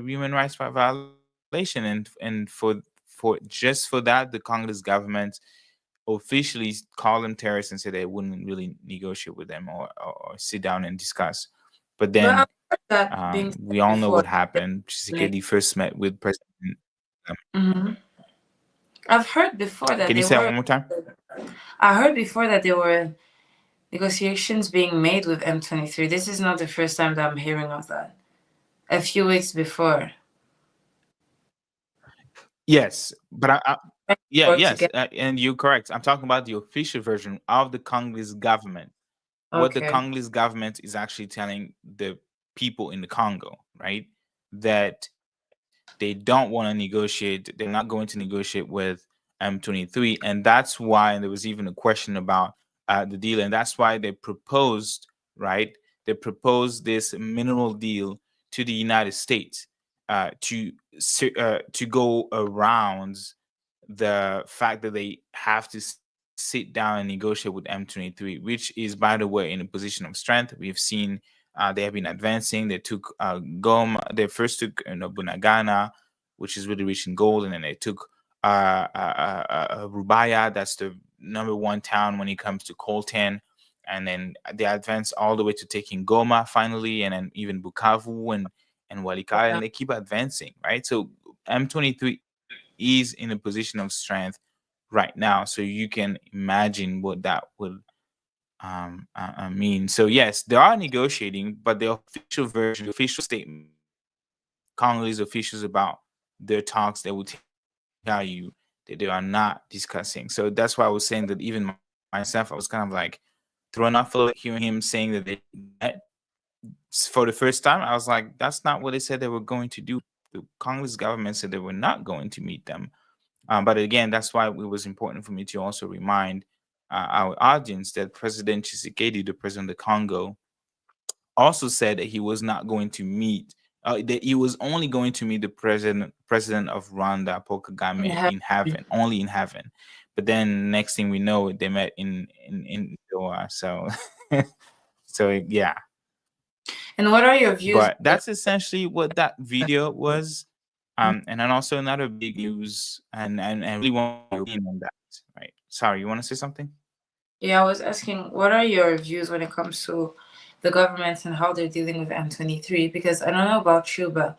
human rights violation, and for just for that, the Congolese government officially called them terrorists and said they wouldn't really negotiate with them or sit down and discuss. But But then I've heard that being we said all know before. what happened. Tshisekedi first met with President. Hmm. I've heard before that Can you they say that were. one more time? I heard before that there were negotiations being made with M23. This is not the first time that I'm hearing of that. A few weeks before, Yes, but trying to yeah, work yes, together. and you're correct. I'm talking about the official version of the Congolese government. What the Okay. Congolese government is actually telling the people in the Congo, right? That they don't want to negotiate. They're not going to negotiate with M23, and that's why there was even a question about the deal, and that's why they proposed, right? They proposed this minimal deal to the United States to go around the fact that they have to sit down and negotiate with M23, which is, by the way, in a position of strength. We've seen they have been advancing. They took Goma. They first took Bunagana, which is really rich in gold, and then they took Rubaya. That's the number one town when it comes to coltan. And then they advance all the way to taking Goma finally, and then even Bukavu and Walikale, Yeah. and they keep advancing, right? So M23 is in a position of strength right now. So you can imagine what that would mean. So yes, they are negotiating, but the official version, the official statement from Congolese officials about their talks, they will tell you that they are not discussing. So that's why I was saying that even myself, I was kind of like thrown off a little bit hearing him saying that they met for the first time. I was like, that's not what they said they were going to do. The Congolese government said they were not going to meet them. But again, that's why it was important for me to also remind our audience that President Tshisekedi, the president of the Congo, also said that he was not going to meet. That he was only going to meet the president of Rwanda, Paul Kagame, Yeah. in heaven, only in heaven. But then next thing we know, they met in Doha. So so yeah. And what are your views? But that's essentially what that video was. And then also another big news, and really want your opinion on that, right? Sorry, you want to say something? Yeah, I was asking, what are your views when it comes to the government and how they're dealing with M23. Because I don't know about you, but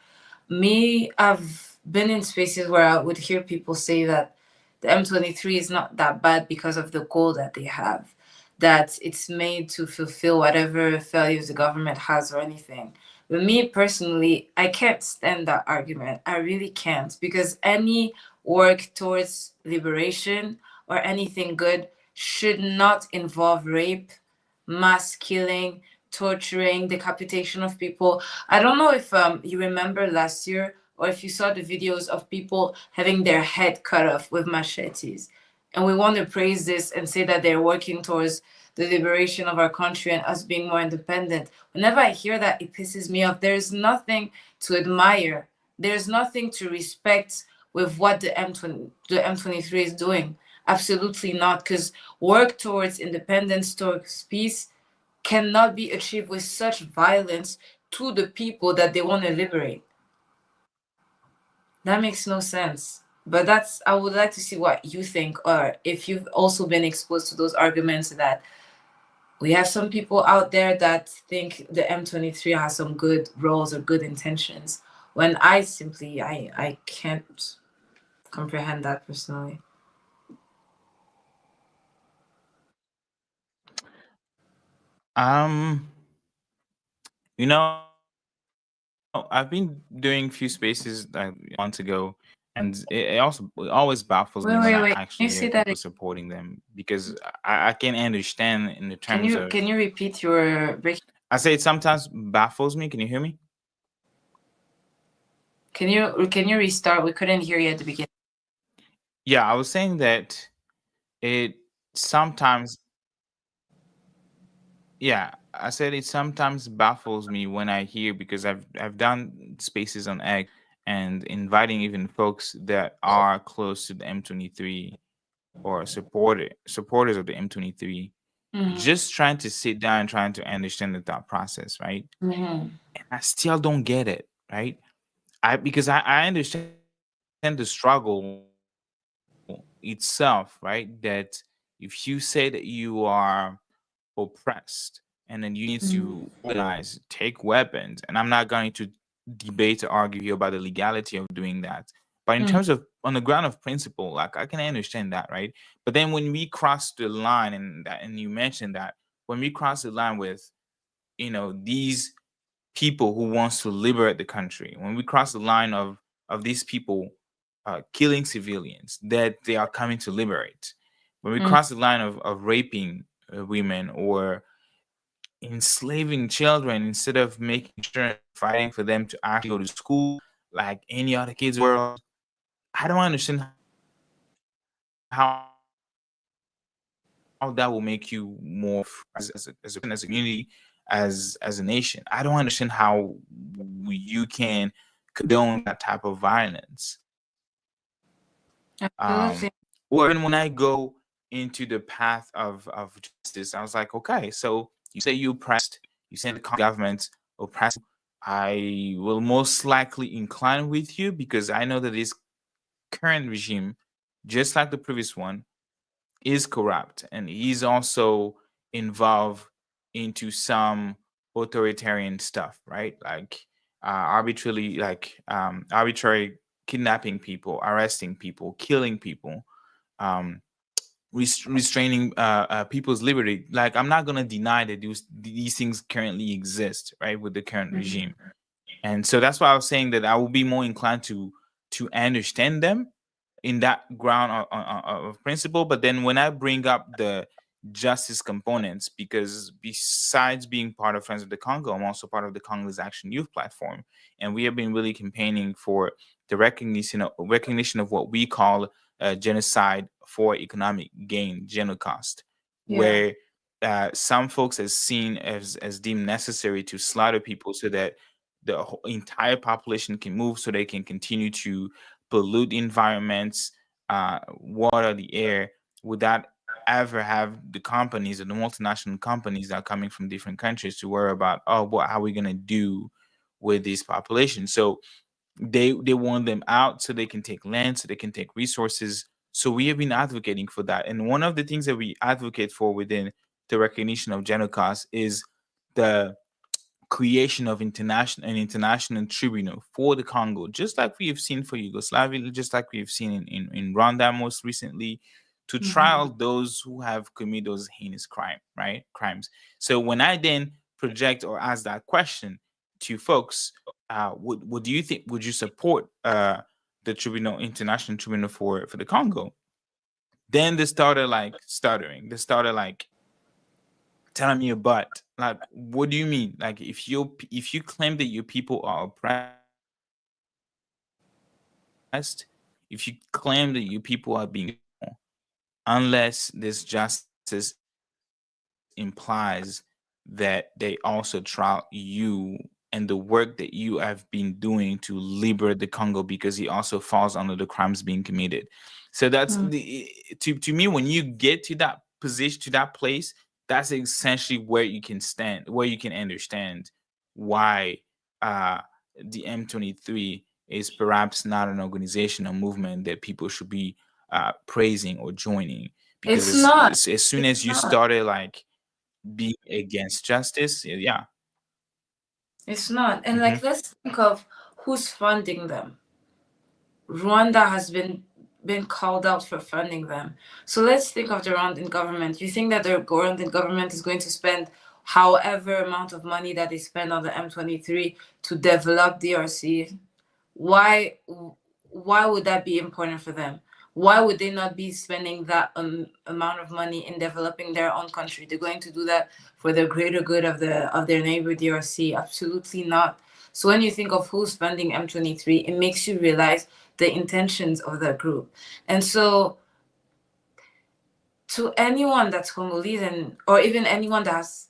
me, I've been in spaces where I would hear people say that the M23 is not that bad because of the goal that they have, that it's made to fulfill whatever failures the government has or anything. But me personally, I can't stand that argument. I really can't, because any work towards liberation or anything good should not involve rape, mass killing, torturing, decapitation of people. I don't know if you remember last year or if you saw the videos of people having their head cut off with machetes. And we want to praise this and say that they're working towards the liberation of our country and us being more independent. Whenever I hear that, it pisses me off. There's nothing to admire. There's nothing to respect with what the M23 is doing. Absolutely not, because work towards independence, towards peace, cannot be achieved with such violence to the people that they want to liberate. That makes no sense. But that's, I would like to see what you think, or if you've also been exposed to those arguments that we have some people out there that think the M23 has some good roles or good intentions, when I simply, I can't comprehend that personally. Um, I've been doing few spaces months ago, and it always baffles me when I actually Wait, hear wait, people wait. Can you say supporting that? them because I can understand in the terms of. Can you repeat your break? I say it sometimes baffles me. Can you hear me? Can you restart? We couldn't hear you at the beginning. Yeah, I was saying that it sometimes. Yeah, I said it sometimes baffles me when I hear, because I've done spaces on X and inviting even folks that are close to the M23 or supporters of the M23, Mm-hmm. just trying to sit down and trying to understand the thought process, right? Mm-hmm. And I still don't get it, right? I understand the struggle itself, right? That if you say that you are oppressed and then you need to organize, take weapons, and I'm not going to debate or argue here about the legality of doing that. But in terms of on the ground of principle, like I can understand that, right? But then when we cross the line, and you mentioned that when we cross the line with these people who wants to liberate the country, when we cross the line of these people killing civilians that they are coming to liberate, when we cross the line of raping women or enslaving children instead of making sure and fighting for them to actually go to school like any other kids in the world, I don't understand how that will make you more as a person, as a community, as a nation. I don't understand how you can condone that type of violence. Absolutely. Or even when I go into the path of justice, I was like, okay, so you say you oppressed, you say the government oppressed you, I will most likely incline with you because I know that this current regime, just like the previous one, is corrupt and he's also involved into some authoritarian stuff, right? Like arbitrary kidnapping people, arresting people, killing people, um, restraining people's liberty. Like I'm not gonna deny that these things currently exist, right, with the current regime. And so that's why I was saying that I will be more inclined to understand them in that ground of principle. But then when I bring up the justice components, because besides being part of Friends of the Congo, I'm also part of the Congolese Action Youth Platform, and we have been really campaigning for the recognition of what we call genocide for economic gain, genocide, Yeah. where some folks as seen as deemed necessary to slaughter people so that the entire population can move, so they can continue to pollute the environments, water, the air, without ever have the companies or the multinational companies that are coming from different countries to worry about, oh, what are we gonna do with this population? So they want them out so they can take land, so they can take resources. So we have been advocating for that. And one of the things that we advocate for within the recognition of genocide is the creation of international tribunal for the Congo, just like we have seen for Yugoslavia, just like we have seen in Rwanda most recently, to trial those who have committed those heinous crimes. So when I then project or ask that question to you folks, would you think, would you support the tribunal, international tribunal for the Congo? Then they started like stuttering. They started like telling me about, like, what do you mean? Like, if you claim that your people are oppressed, if you claim that your people are being, unless this justice implies that they also trial you and the work that you have been doing to liberate the Congo, because he also falls under the crimes being committed. So that's the, to me, when you get to that position, to that place, that's essentially where you can stand, where you can understand why uh, the M23 is perhaps not an organization or movement that people should be praising or joining. Because It's not. as soon It's as you not. started like being against justice, yeah. It's not. And Hmm. like, let's think of who's funding them. Rwanda has been called out for funding them. So let's think of the Rwandan government. You think that the Rwandan government is going to spend however amount of money that they spend on the M23 to develop DRC? Why why would that be important for them? Why would they not be spending that amount of money in developing their own country? They're going to do that for the greater good of their neighbor DRC. Absolutely not. So when you think of who's funding M23, it makes you realize the intentions of that group. And so to anyone that's Congolese, and or even anyone that has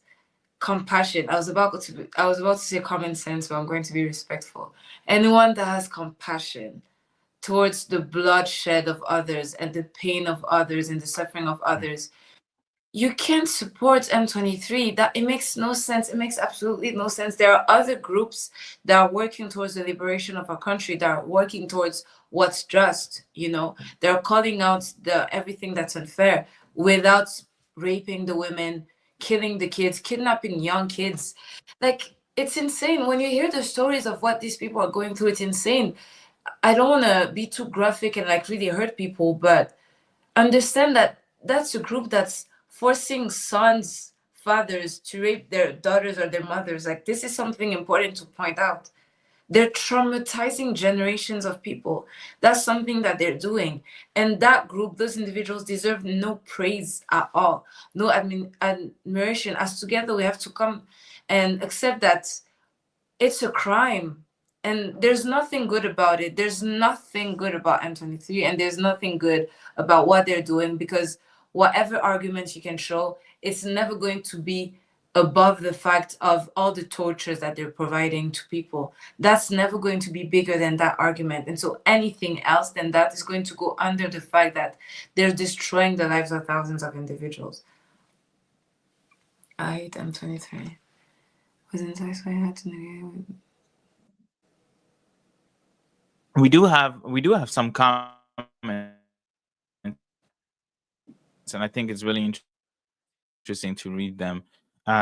compassion, I was about to say common sense, but I'm going to be respectful. Anyone that has compassion towards the bloodshed of others and the pain of others and the suffering of others, you can't support M23. That it makes no sense. It makes absolutely no sense. There are other groups that are working towards the liberation of our country, that are working towards what's just, they're calling out the everything that's unfair without raping the women, killing the kids, kidnapping young kids. Like, it's insane. When you hear the stories of what these people are going through, it's insane. I don't want to be too graphic and like really hurt people, but understand that that's a group that's forcing sons, fathers to rape their daughters or their mothers. Like, this is something important to point out. They're traumatizing generations of people. That's something that they're doing. And that group, those individuals deserve no praise at all, no admiration. As together, we have to come and accept that it's a crime, and there's nothing good about it. There's nothing good about M23, and there's nothing good about what they're doing, because whatever arguments you can show, it's never going to be above the fact of all the tortures that they're providing to people. That's never going to be bigger than that argument. And so anything else than that is going to go under the fact that they're destroying the lives of thousands of individuals. I hate M23. Wasn't I so I had to We do have some comments, and I think it's really interesting to read them.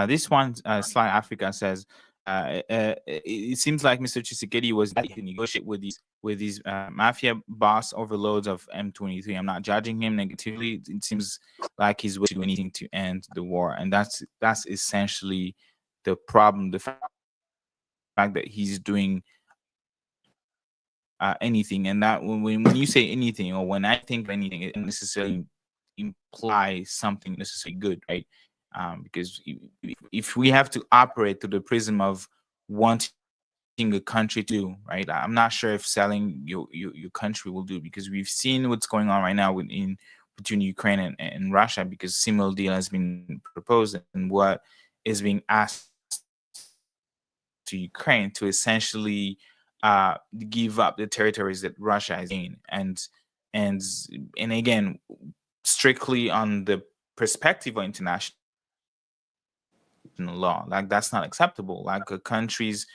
This one, Sly Africa says, it seems like Mr. Chisekedi was to negotiate with these mafia boss overloads of M23. I'm not judging him negatively. It seems like he's willing to do anything to end the war, and that's essentially the problem. The fact that he's doing anything, and that when you say anything, or when I think of anything, it doesn't necessarily imply something necessarily good, right? Because if we have to operate through the prism of wanting a country to do, right, I'm not sure if selling your country will do, because we've seen what's going on right now between Ukraine and Russia, because similar deal has been proposed, and what is being asked to Ukraine to essentially give up the territories that Russia has gained, and and again, strictly on the perspective of international law, like that's not acceptable. Like a country's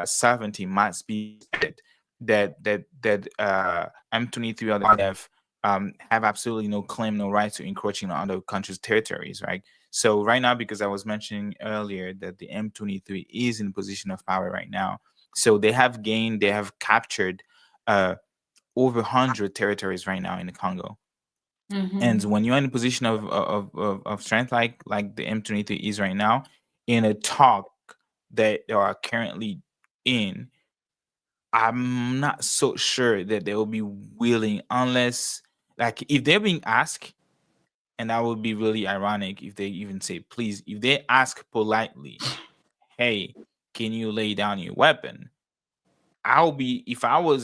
sovereignty must be respected. That M23 or the RDF have absolutely no claim, no right to encroaching on other countries' territories, right? So right now, because I was mentioning earlier that the M23 is in position of power right now, so they have captured uh, over 100 territories right now in the Congo. And Mm-hmm. when you're in a position of strength like the M23 is right now, in a talk that they are currently in, I'm not so sure that they will be willing unless, like, if they're being asked, and that would be really ironic if they even say please, if they ask politely, hey, can you lay down your weapon? I'll be, if I were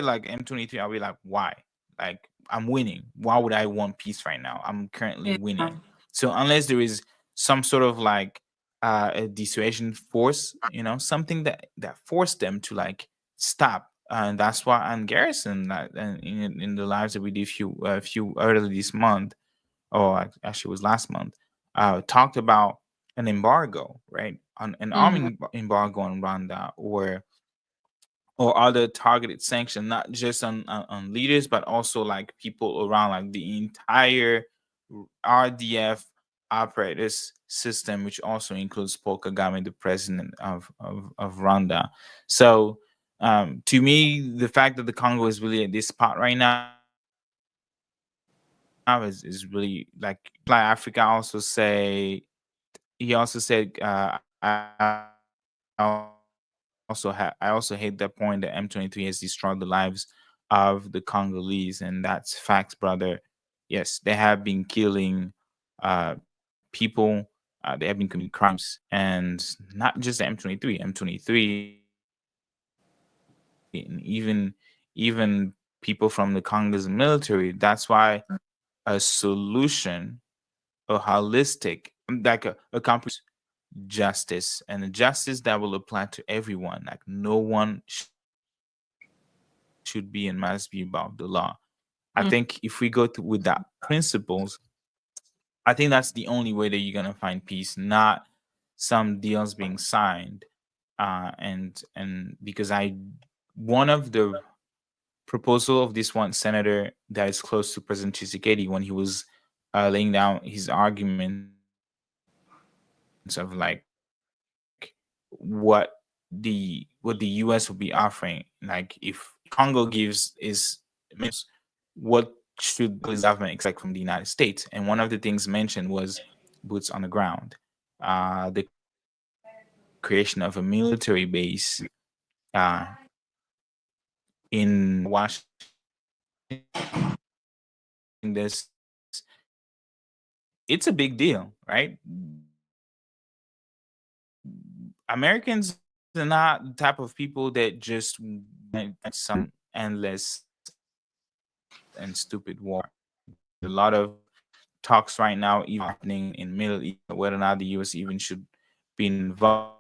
like M23, I'll be like, why? Like, I'm winning. Why would I want peace right now? I'm currently Yeah. winning. So unless there is some sort of like a dissuasion force, something that forced them to like stop. And that's why on Garrison, in the lives that we did few early this month, or actually it was last month, talked about an embargo, right? On an Mm-hmm. arming embargo on Rwanda, or other targeted sanction, not just on leaders, but also like people around, like the entire RDF apparatus system, which also includes Paul Kagame, the president of Rwanda. So to me, the fact that the Congo is really at this spot right now is really like Fly Africa also say, he also said, I also hate that point that M23 has destroyed the lives of the Congolese, and that's facts, brother. Yes, they have been killing people. They have been committing crimes, and not just the M23, and even people from the Congo's military. That's why a solution, a holistic, like a comprehensive justice, and a justice that will apply to everyone. Like, no one should be and must be above the law. I think if we go with that principles, I think that's the only way that you're gonna find peace, not some deals being signed. And because one of the proposal of this one senator that is close to President Tshisekedi, when he was laying down his arguments of like what the US will be offering, like if Congo gives is minerals, what should the Congolese government expect from the United States? And one of the things mentioned was boots on the ground, the creation of a military base uh, in Washington. It's a big deal, right? Americans are not the type of people that just some endless and stupid war. There's a lot of talks right now even happening in Middle East, whether or not the US even should be involved.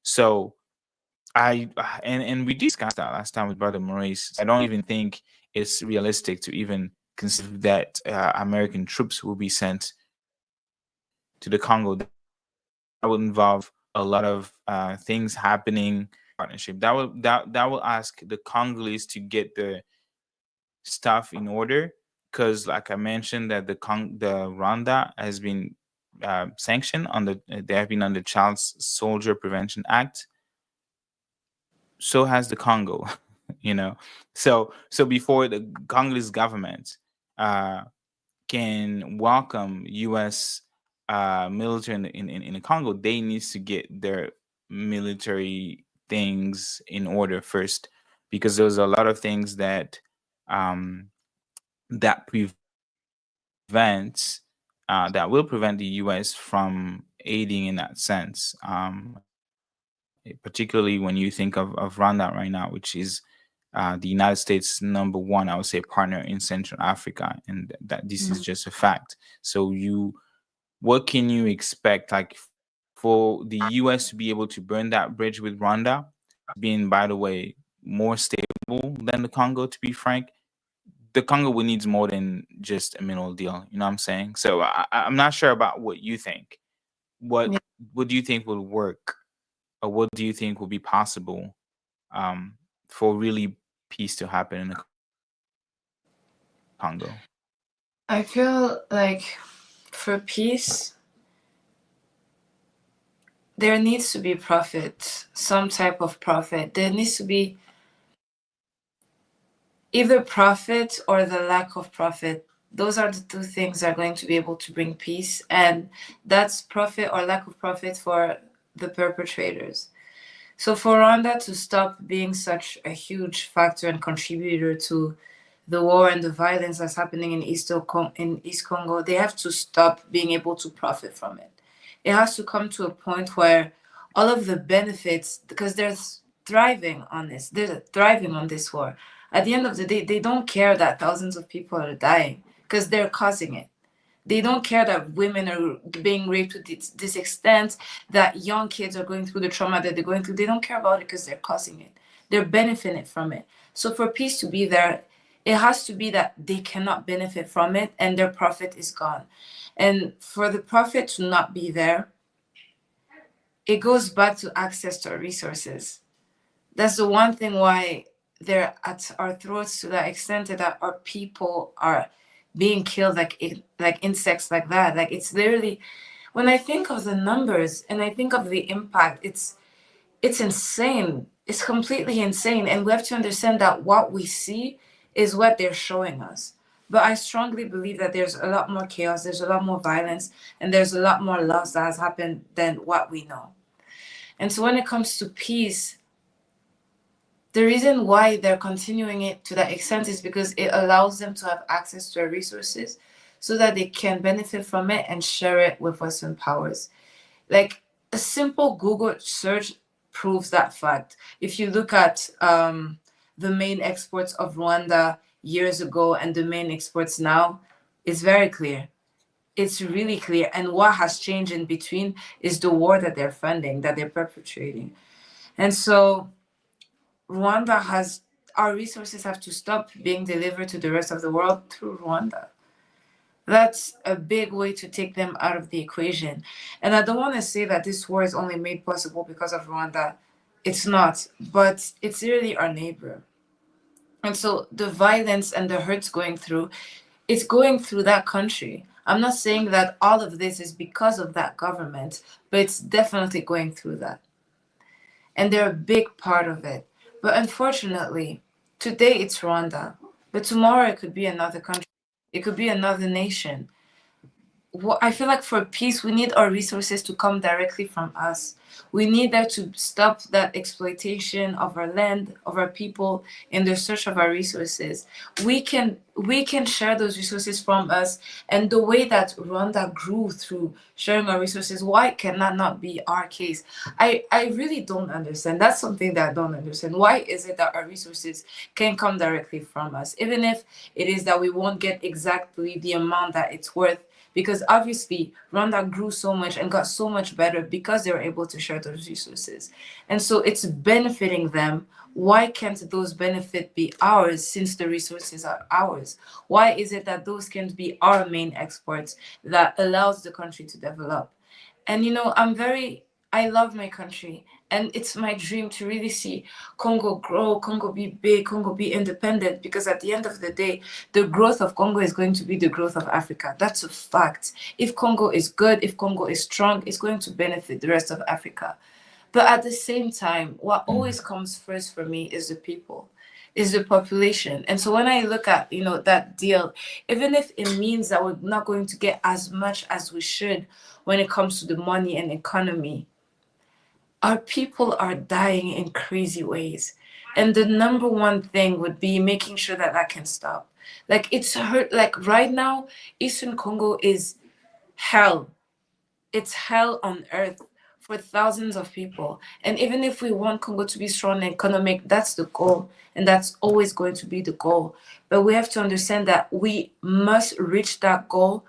So I and we discussed that last time with Brother Maurice. I don't even think it's realistic to even conceive that American troops will be sent to the Congo. That would involve a lot of things happening, partnership. That will ask the Congolese to get the stuff in order, because, like I mentioned, that the Rwanda has been sanctioned on they have been under Child Soldier Prevention Act. So has the Congo, So before the Congolese government uh, can welcome U.S. Military in the Congo, they need to get their military things in order first, because there's a lot of things um, that that will prevent the U.S. from aiding in that sense. Particularly when you think of Rwanda right now, which is the United States' number one, I would say, partner in Central Africa, and that this is just a fact. So what can you expect, like, for the U.S. to be able to burn that bridge with Rwanda, which is being, by the way, more stable than the Congo? To be frank, the Congo will needs more than just a mineral deal. You know what I'm saying? So I'm not sure about what you think. What Yeah. what do you think will work, or what do you think will be possible um, for really peace to happen in the Congo? I feel like for peace, there needs to be profit, some type of profit. There needs to be either profit or the lack of profit. Those are the two things that are going to be able to bring peace, and that's profit or lack of profit for the perpetrators. So for Rwanda to stop being such a huge factor and contributor to the war and the violence that's happening in East Congo, they have to stop being able to profit from it. It has to come to a point where all of the benefits, because they're thriving on this, they're thriving on this war. At the end of the day, they don't care that thousands of people are dying because they're causing it. They don't care that women are being raped to this extent, that young kids are going through the trauma that they're going through. They don't care about it because they're causing it. They're benefiting from it. So for peace to be there, it has to be that they cannot benefit from it and their profit is gone. And for the profit to not be there, it goes back to access to our resources. That's the one thing why they're at our throats to that extent that our people are being killed like insects like that. Like it's literally, when I think of the numbers and I think of the impact, it's insane. It's completely insane. And we have to understand that what we see is what they're showing us. But I strongly believe that there's a lot more chaos, there's a lot more violence, and there's a lot more loss that has happened than what we know. And so when it comes to peace, the reason why they're continuing it to that extent is because it allows them to have access to our resources so that they can benefit from it and share it with Western powers. Like a simple Google search proves that fact. If you look at the main exports of Rwanda years ago and the main exports now, it's very clear. It's really clear. And what has changed in between is the war that they're funding, that they're perpetrating. And so Rwanda has, our resources have to stop being delivered to the rest of the world through Rwanda. That's a big way to take them out of the equation. And I don't want to say that this war is only made possible because of Rwanda. It's not, but it's really our neighbor. And so the violence and the hurts going through, it's going through that country. I'm not saying that all of this is because of that government, but it's definitely going through that. And they're a big part of it. But unfortunately, today it's Rwanda, but tomorrow it could be another country. It could be another nation. I feel like for peace, we need our resources to come directly from us. We need that to stop that exploitation of our land, of our people, in the search of our resources. We can share those resources from us, and the way that Rwanda grew through sharing our resources, why can that not be our case? I really don't understand. That's something that I don't understand. Why is it that our resources can come directly from us, even if it is that we won't get exactly the amount that it's worth? Because obviously Rwanda grew so much and got so much better because they were able to share those resources. And so it's benefiting them. Why can't those benefit be ours since the resources are ours? Why is it that those can't be our main exports that allows the country to develop? And I love my country, and it's my dream to really see Congo grow, Congo be big, Congo be independent, because at the end of the day, the growth of Congo is going to be the growth of Africa. That's a fact. If Congo is good, if Congo is strong, it's going to benefit the rest of Africa. But at the same time, what always comes first for me is the people, is the population. And so when I look at, that deal, even if it means that we're not going to get as much as we should when it comes to the money and economy, our people are dying in crazy ways. And the number one thing would be making sure that that can stop. Like it's hurt. Like right now, Eastern Congo is hell. It's hell on earth for thousands of people. And even if we want Congo to be strong and economic, that's the goal. And that's always going to be the goal. But we have to understand that we must reach that goal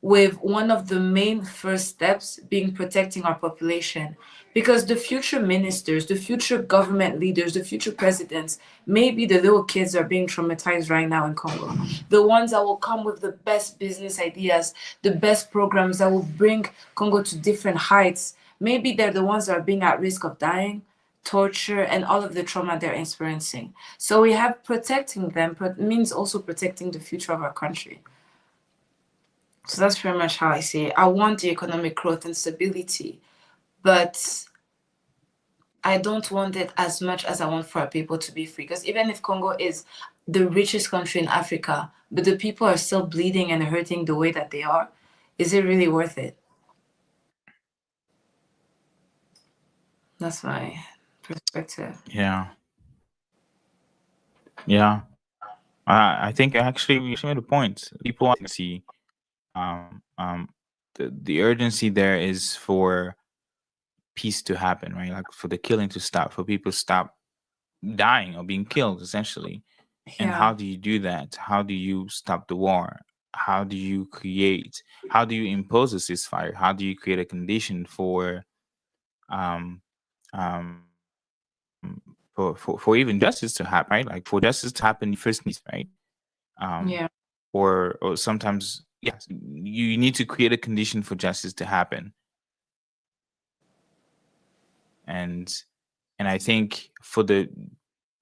with one of the main first steps being protecting our population. Because the future ministers, the future government leaders, the future presidents, maybe the little kids that are being traumatized right now in Congo. The ones that will come with the best business ideas, the best programs that will bring Congo to different heights. Maybe they're the ones that are being at risk of dying, torture, and all of the trauma they're experiencing. So we have protecting them means also protecting the future of our country. So that's pretty much how I see it. I want the economic growth and stability, but I don't want it as much as I want for our people to be free. Because even if Congo is the richest country in Africa, but the people are still bleeding and hurting the way that they are, is it really worth it? That's my perspective. Yeah, yeah. I think actually we made a point. People see the urgency there is for peace to happen, right? Like for the killing to stop, for people to stop dying or being killed, essentially. And Yeah. how do you do that? How do you stop the war? How do you create? How do you impose a ceasefire? How do you create a condition for um for even justice to happen, right? Like for justice to happen, you first need peace, right? Um, Yeah. or sometimes, yes, you need to create a condition for justice to happen, and I think for the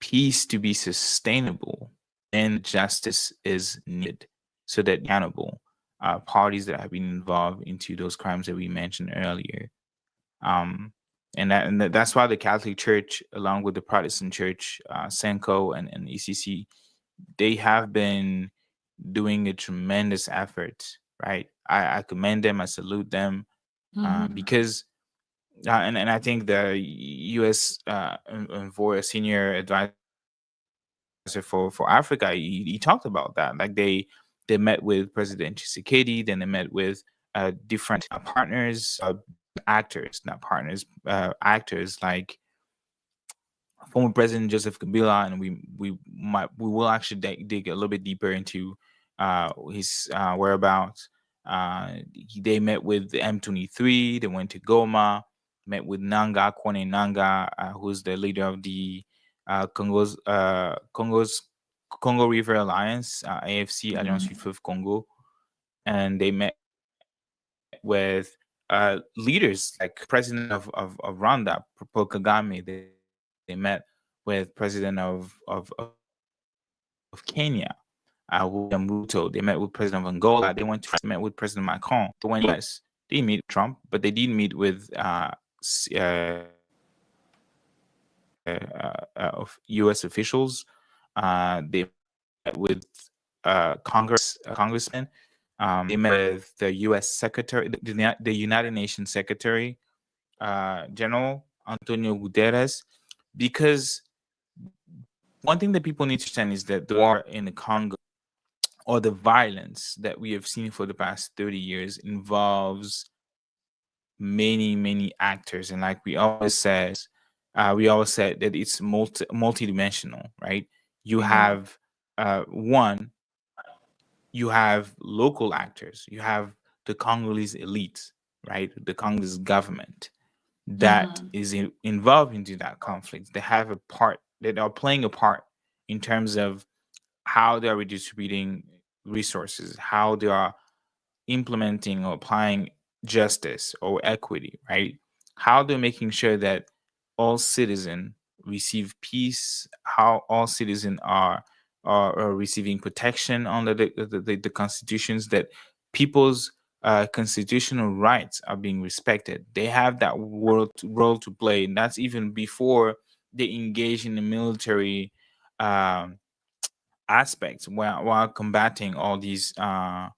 peace to be sustainable, then justice is needed so that accountable parties that have been involved into those crimes that we mentioned earlier. Um, that's why the Catholic Church, along with the Protestant Church, Senko and ECC, they have been doing a tremendous effort. Right, I commend them. I salute them Mm-hmm. because and I think the U.S. Envoy, a senior advisor for Africa, he talked about that. Like they met with President Tshisekedi, then they met with different partners, actors, not partners, actors like former President Joseph Kabila, and we will actually dig a little bit deeper into his whereabouts. They met with the M23. They went to Goma, met with Nanga Kwane Nanga, who's the leader of the Congo's Congo River Alliance, AFC Alliance du Fleuve Congo, and they met with leaders like President of Rwanda, Paul Kagame. They met with President of Kenya, William Ruto. They met with President of Angola. They went to France, met with President Macron. They went US. They didn't meet with Trump, but they did meet with of US officials. They met with congressmen. They met with the U.S. Secretary, the United Nations Secretary General Antonio Guterres, because one thing that people need to understand is that the war in the Congo or the violence that we have seen for the past 30 years involves many actors, and like we always said that it's multidimensional, right? You have one, you have local actors, you have the Congolese elite, right? The Congolese government that Mm-hmm. is involved into that conflict. They have a part, they are playing a part in terms of how they are redistributing resources, how they are implementing or applying justice or equity, right? How they're making sure that all citizens receive peace, how all citizens are receiving protection under the constitutions, that people's constitutional rights are being respected. They have that role to play, and that's even before they engage in the military um, aspects while combating all these armed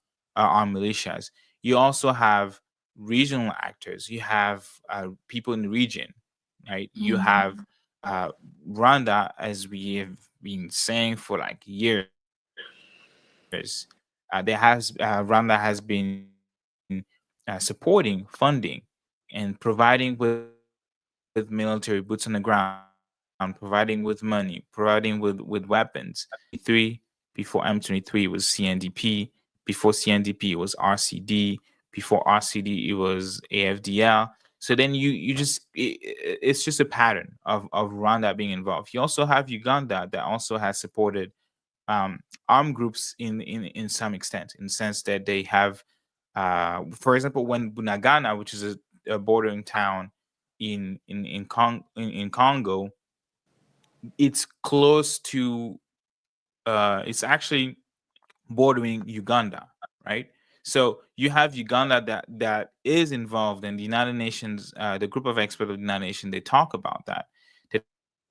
militias. You also have regional actors. You have people in the region, right? You have Mm-hmm. uh, Rwanda, as we have been saying for like years. Rwanda has been supporting, funding, and providing with military boots on the ground, providing with money, providing with weapons. M23, before M23 was CNDP, before CNDP it was RCD, before RCD it was AFDL. So then it's just a pattern of Rwanda being involved. You also have Uganda that also has supported armed groups in some extent, in the sense that they have, for example, when Bunagana, which is a bordering town in Congo, it's close to it's actually bordering Uganda, right? So you have Uganda that is involved, and the United Nations, the group of experts of the United Nations, they talk about that. They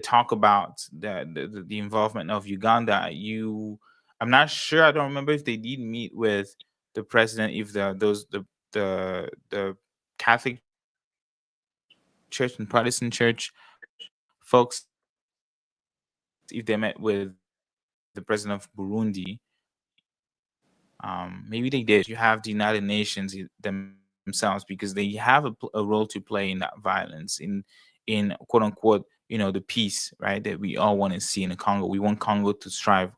talk about the involvement of Uganda. I'm not sure. I don't remember if they did meet with the president, if the Catholic Church and Protestant Church folks, if they met with the president of Burundi. Maybe they did. You have the United Nations themselves, because they have a role to play in that violence, in quote unquote, the peace, right, that we all want to see in the Congo. We want Congo to strive,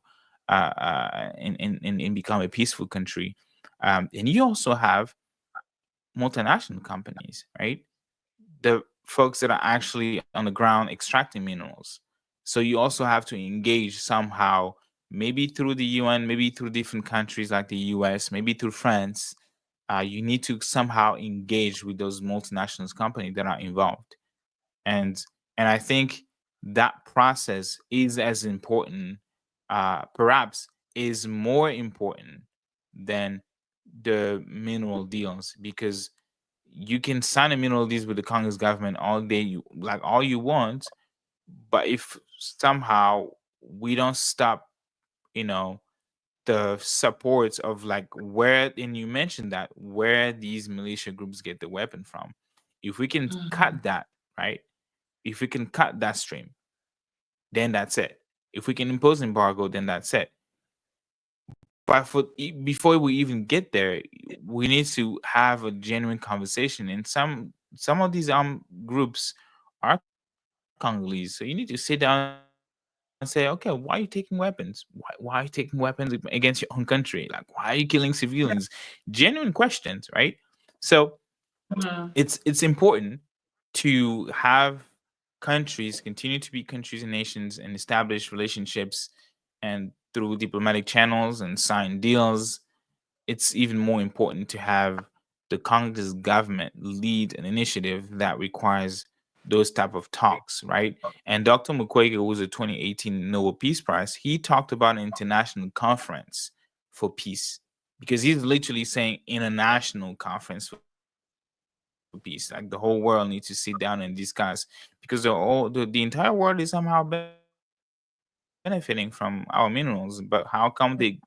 and become a peaceful country. And you also have multinational companies, right? The folks that are actually on the ground extracting minerals. So you also have to engage somehow, maybe through the UN, maybe through different countries like the US, maybe through France. You need to somehow engage with those multinational companies that are involved. And I think that process is as important, perhaps is more important than the mineral deals, because you can sign a mineral deals with the Congo's government all day, all you want, but if somehow we don't stop, you know, the supports of like where, and you mentioned that, where these militia groups get the weapon from, if we can cut that, right? If we can cut that stream, then that's it. If we can impose embargo, then that's it. But before we even get there, we need to have a genuine conversation. And some of these groups are Congolese, so you need to sit down and say, okay, why are you taking weapons? Why are you taking weapons against your own country? Like, why are you killing civilians? Genuine questions, right? So it's important to have countries continue to be countries and nations and establish relationships, and through diplomatic channels and sign deals. It's even more important to have the Congress government lead an initiative that requires those type of talks, right? And Dr. Mukwege, who was a 2018 Nobel Peace Prize, he talked about an international conference for peace, because he's literally saying international conference for peace. Like the whole world needs to sit down and discuss, because the entire world is somehow benefiting from our minerals, but how come they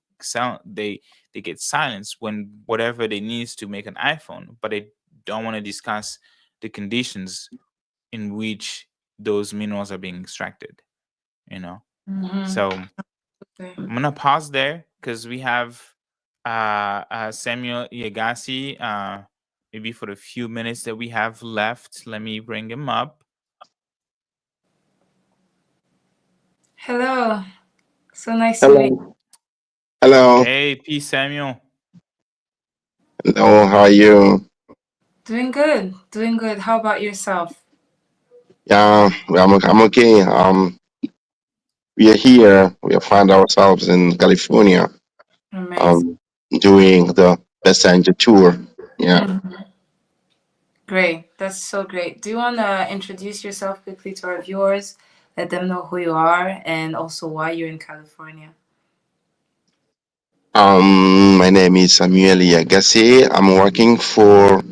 get silence when whatever they needs to make an iPhone, but they don't want to discuss the conditions in which those minerals are being extracted, you know? So I'm gonna pause there because we have Samuel Yagasi. Maybe for the few minutes that we have left, let me bring him up. Hello. So nice to meet you. Hello. Hello. Hey, P. Samuel. Hello. How are you? Doing good. Doing good. How about yourself? Yeah, I'm okay. We are here. We find ourselves in California. Amazing. Um, doing the passenger tour. Yeah. Great. That's so great. Do you want to introduce yourself quickly to our viewers? Let them know who you are and also why you're in California. My name is Samuel Yagase. I'm working for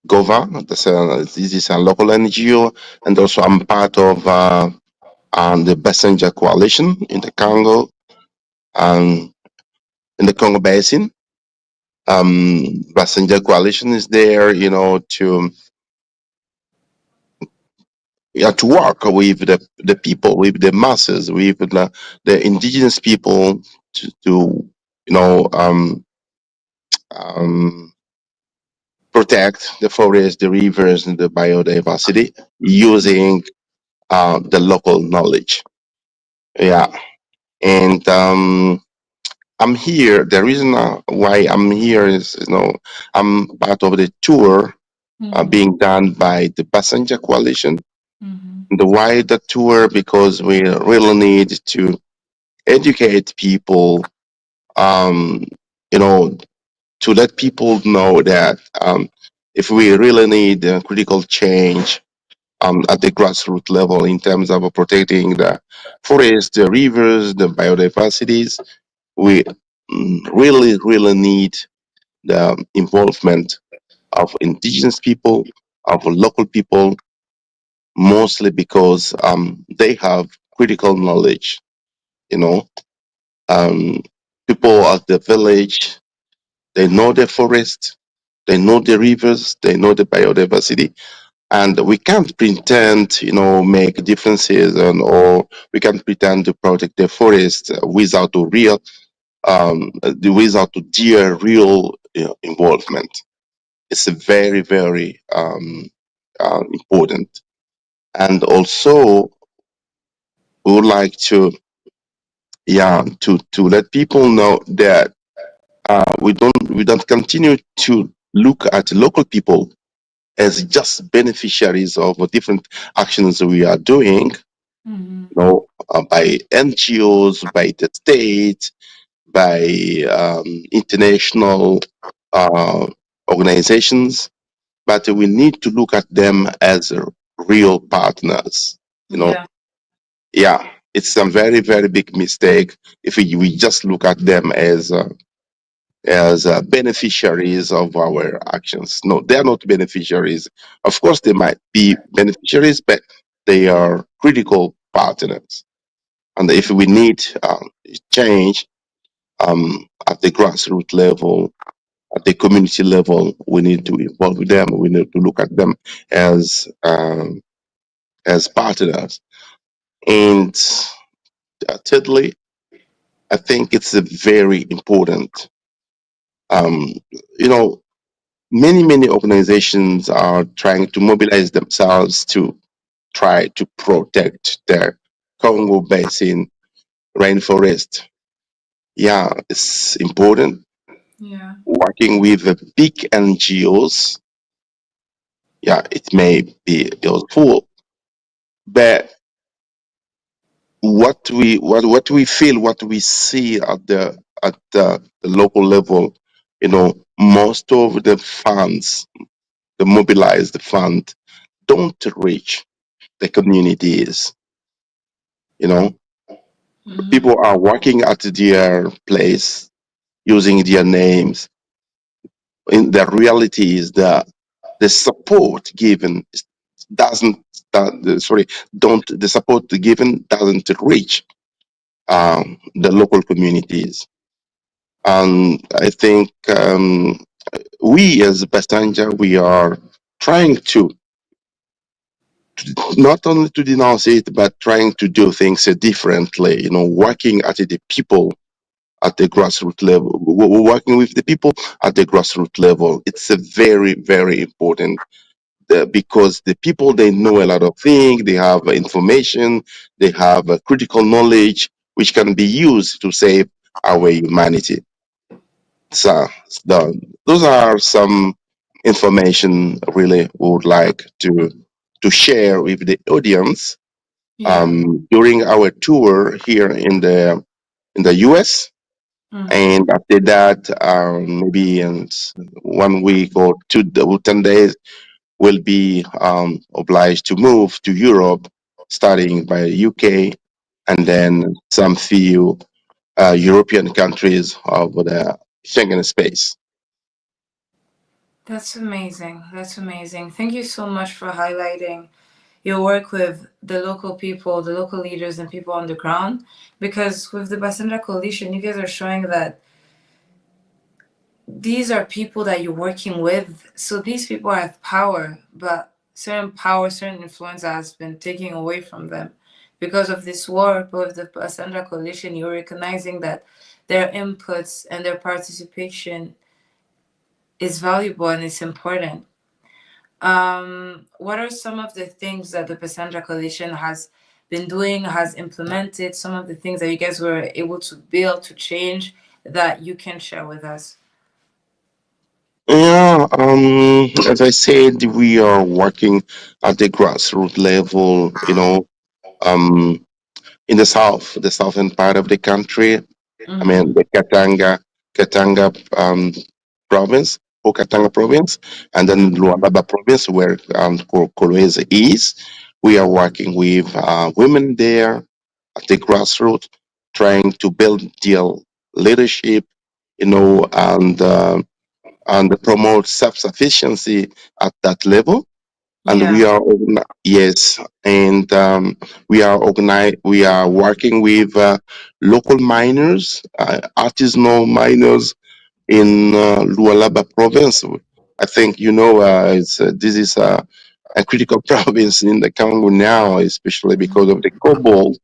GOVA. This is a local NGO, and also I'm part of the passenger coalition in the Congo, in the Congo Basin. Passenger coalition is there, to work with the people, with the masses, with the indigenous people to um, protect the forest, the rivers, and the biodiversity using the local knowledge. Yeah, and I'm here. The reason why I'm here is, I'm part of the tour being done by the passenger coalition. The wider tour, because we really need to educate people, um, you know, to let people know that if we really need critical change at the grassroots level in terms of protecting the forests, the rivers, the biodiversities, we really, really need the involvement of indigenous people, of local people, mostly because they have critical knowledge. You know, um, people at the village, they know the forest, they know the rivers, they know the biodiversity, and we can't pretend, make differences, or we can't pretend to protect the forest without a real, without their real involvement. It's a very, very important. And also, we would like to, yeah, to let people know that we don't continue to look at local people as just beneficiaries of different actions we are doing, Mm-hmm. by NGOs, by the state, by international uh, organizations, but we need to look at them as real partners. You know, Yeah. yeah, it's a very, very big mistake if we just look at them as beneficiaries of our actions. No, they are not beneficiaries. Of course, they might be beneficiaries, but they are critical partners. And if we need change at the grassroots level, at the community level, we need to involve them. We need to look at them as partners. And thirdly, I think it's a very important. Um, you know, many organizations are trying to mobilize themselves to try to protect their Congo Basin rainforest. Yeah, it's important. Yeah. Working with the big NGOs, yeah, it may be useful, but what we feel, what we see at the local level, most of the funds, the mobilized fund, don't reach the communities. You know, Mm-hmm. people are working at their place using their names. In the reality is that the support given doesn't sorry don't the support given doesn't reach the local communities. And I think we as Passenger, we are trying to not only to denounce it, but trying to do things differently, working at the people at the grassroots level, working with the people at the grassroots level. It's a very, very important, because the people, they know a lot of things, they have information, they have critical knowledge, which can be used to save our humanity. So those are some information really would like to share with the audience Yeah. during our tour here in the US. Mm-hmm. And after that, maybe in 1 week or 10 days, we'll be obliged to move to Europe, starting by UK, and then some few European countries of the Schengen space. That's amazing. That's amazing. Thank you so much for highlighting your work with the local people, the local leaders, and people on the ground. Because with the Basendra Coalition, you guys are showing that these are people that you're working with. So these people have power, but certain power, certain influence has been taken away from them. Because of this work with the Basendra Coalition, you're recognizing that their inputs and their participation is valuable and it's important. What are some of the things that the Passandra Coalition has been doing, has implemented, some of the things that you guys were able to build, to change, that you can share with us? Yeah, as I said, we are working at the grassroots level, um, in the southern part of the country. I Mm-hmm. mean, the Katanga province, or Katanga province, and then Lualaba province, where Kolwezi is. We are working with women there at the grassroots, trying to build their leadership, and and promote self-sufficiency at that level. And we Yeah. are yes, and we are working with local miners, artisanal miners in Lualaba province. I think you know this is a critical province in the Congo now, especially because of the cobalt,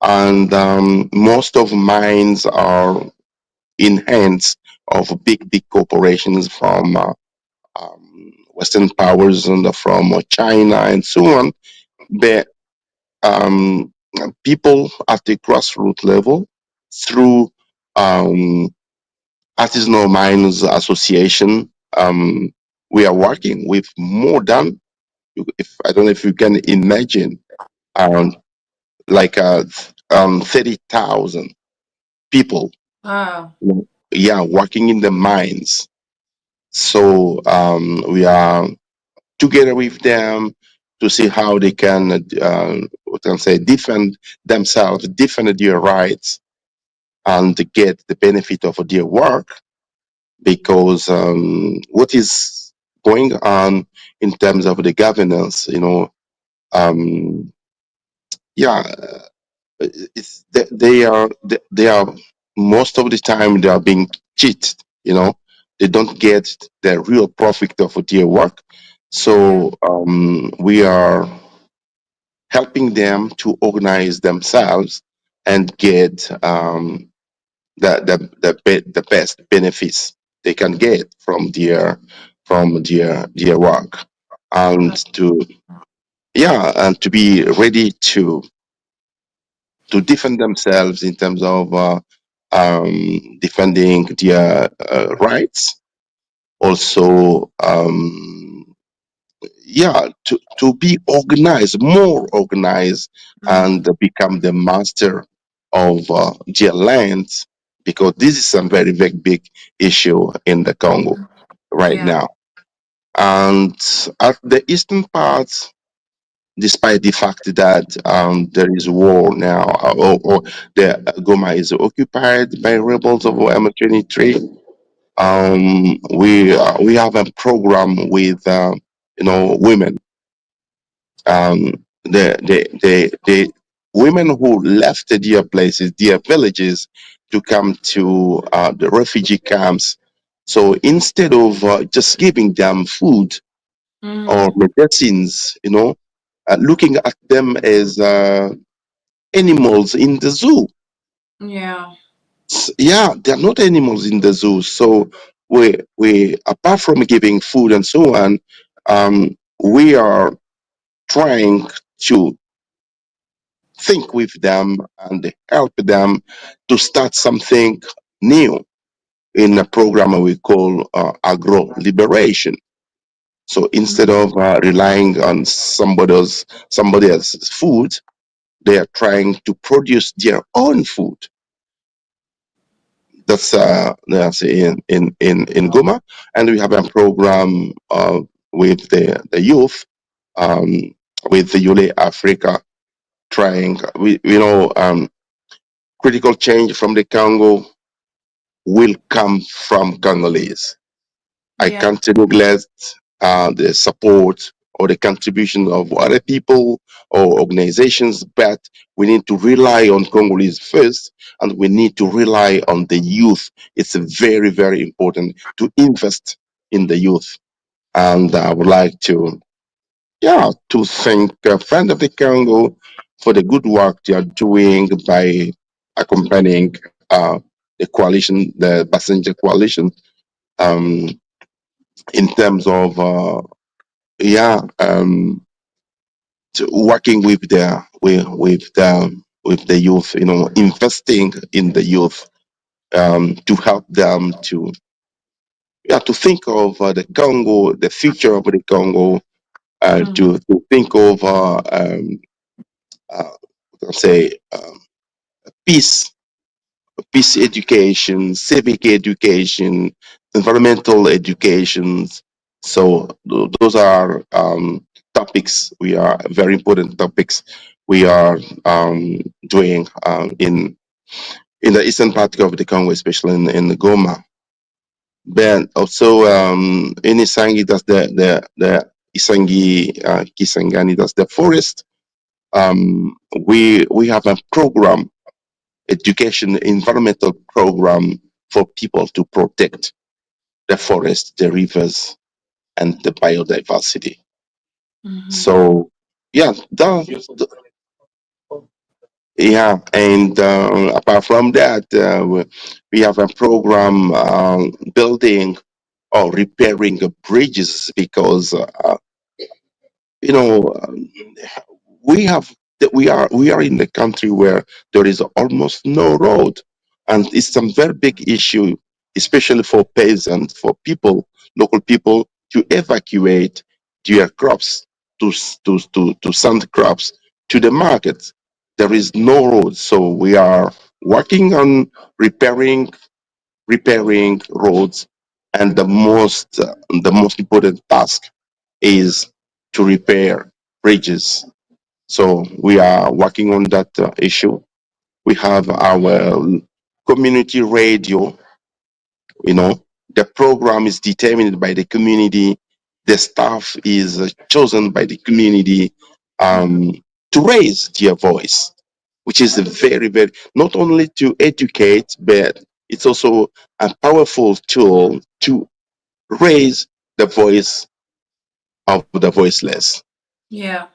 and most of mines are in hands of big corporations from Western powers and from China and so on. But um, people at the grassroots level, through um, Artisanal Miners Association, we are working with more than, if I don't know if you can imagine, um, like 30,000 people, Wow. yeah, working in the mines. So we are together with them to see how they can, what can I say, defend themselves, defend their rights, and to get the benefit of their work. Because what is going on in terms of the governance, um, yeah, they are most of the time they are being cheated. They don't get the real profit of their work. Yeah. So we are helping them to organize themselves and get the best benefits they can get from their work, and to yeah, and to be ready to defend themselves in terms of defending their rights. Also, yeah, to be organized, more organized, and become the master of their lands, because this is a very, very big issue in the Congo right Yeah. now. And at the eastern part, despite the fact that there is war now, or the Goma is occupied by rebels of M23, we have a program with women, the women who left their places, their villages, to come to the refugee camps. So instead of just giving them food or medicines, looking at them as animals in the zoo. Yeah. Yeah, they're not animals in the zoo. So we apart from giving food and so on, we are trying to think with them and help them to start something new in a program we call agro liberation. So instead of relying on somebody else's food, they are trying to produce their own food. That's in Goma, and we have a program with the youth, um, with the Yule Africa, trying. Critical change from the Congo will come from Congolese. I Yeah. can't neglect the support or the contribution of other people or organizations, but we need to rely on Congolese first, and we need to rely on the youth. It's very, very important to invest in the youth. And I would like to thank Friend of the Congo for the good work they are doing by accompanying the coalition, the passenger coalition, um, in terms of working with the youth, investing in the youth, to help them to think of the Congo, the future of the Congo, to think of uh, let's say peace, peace education, civic education, environmental educations. So those are topics. We are very important topics we are doing in the eastern part of the Congo, especially in the Goma. But also in Isangi, that's the Isangi Kisangani, that's the forest. We have a program, education environmental program for people to protect the forest, the rivers, and the biodiversity. So yeah, yeah, and apart from that, we have a program building or repairing bridges because you know we have we are in a country where there is almost no road, and it's some very big issue, especially for peasants, for people, local people, to evacuate their crops to send crops to the market. There is no road, so we are working on repairing roads, and the most important task is to repair bridges. So we are working on that issue. We have our community radio. The program is determined by the community. The staff is chosen by the community um, to raise their voice, which is a very, very, not only to educate, but it's also a powerful tool to raise the voice of the voiceless. Yeah,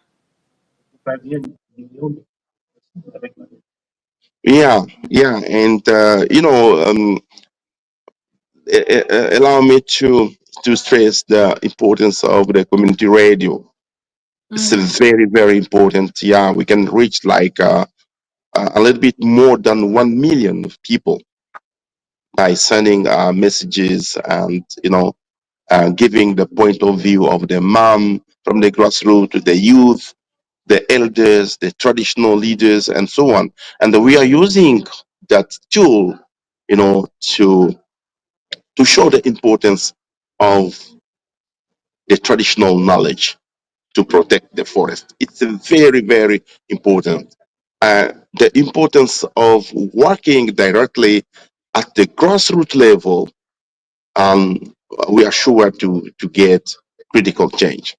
Yeah, yeah, and allow me to stress the importance of the community radio. It's a very, very important. Yeah, we can reach like a little bit more than 1 million of people by sending messages and giving the point of view of the mom from the grassroots to the youth, the elders, the traditional leaders, and so on. And we are using that tool, to show the importance of the traditional knowledge to protect the forest. It's very, very important. The importance of working directly at the grassroots level, um, we are sure to get critical change.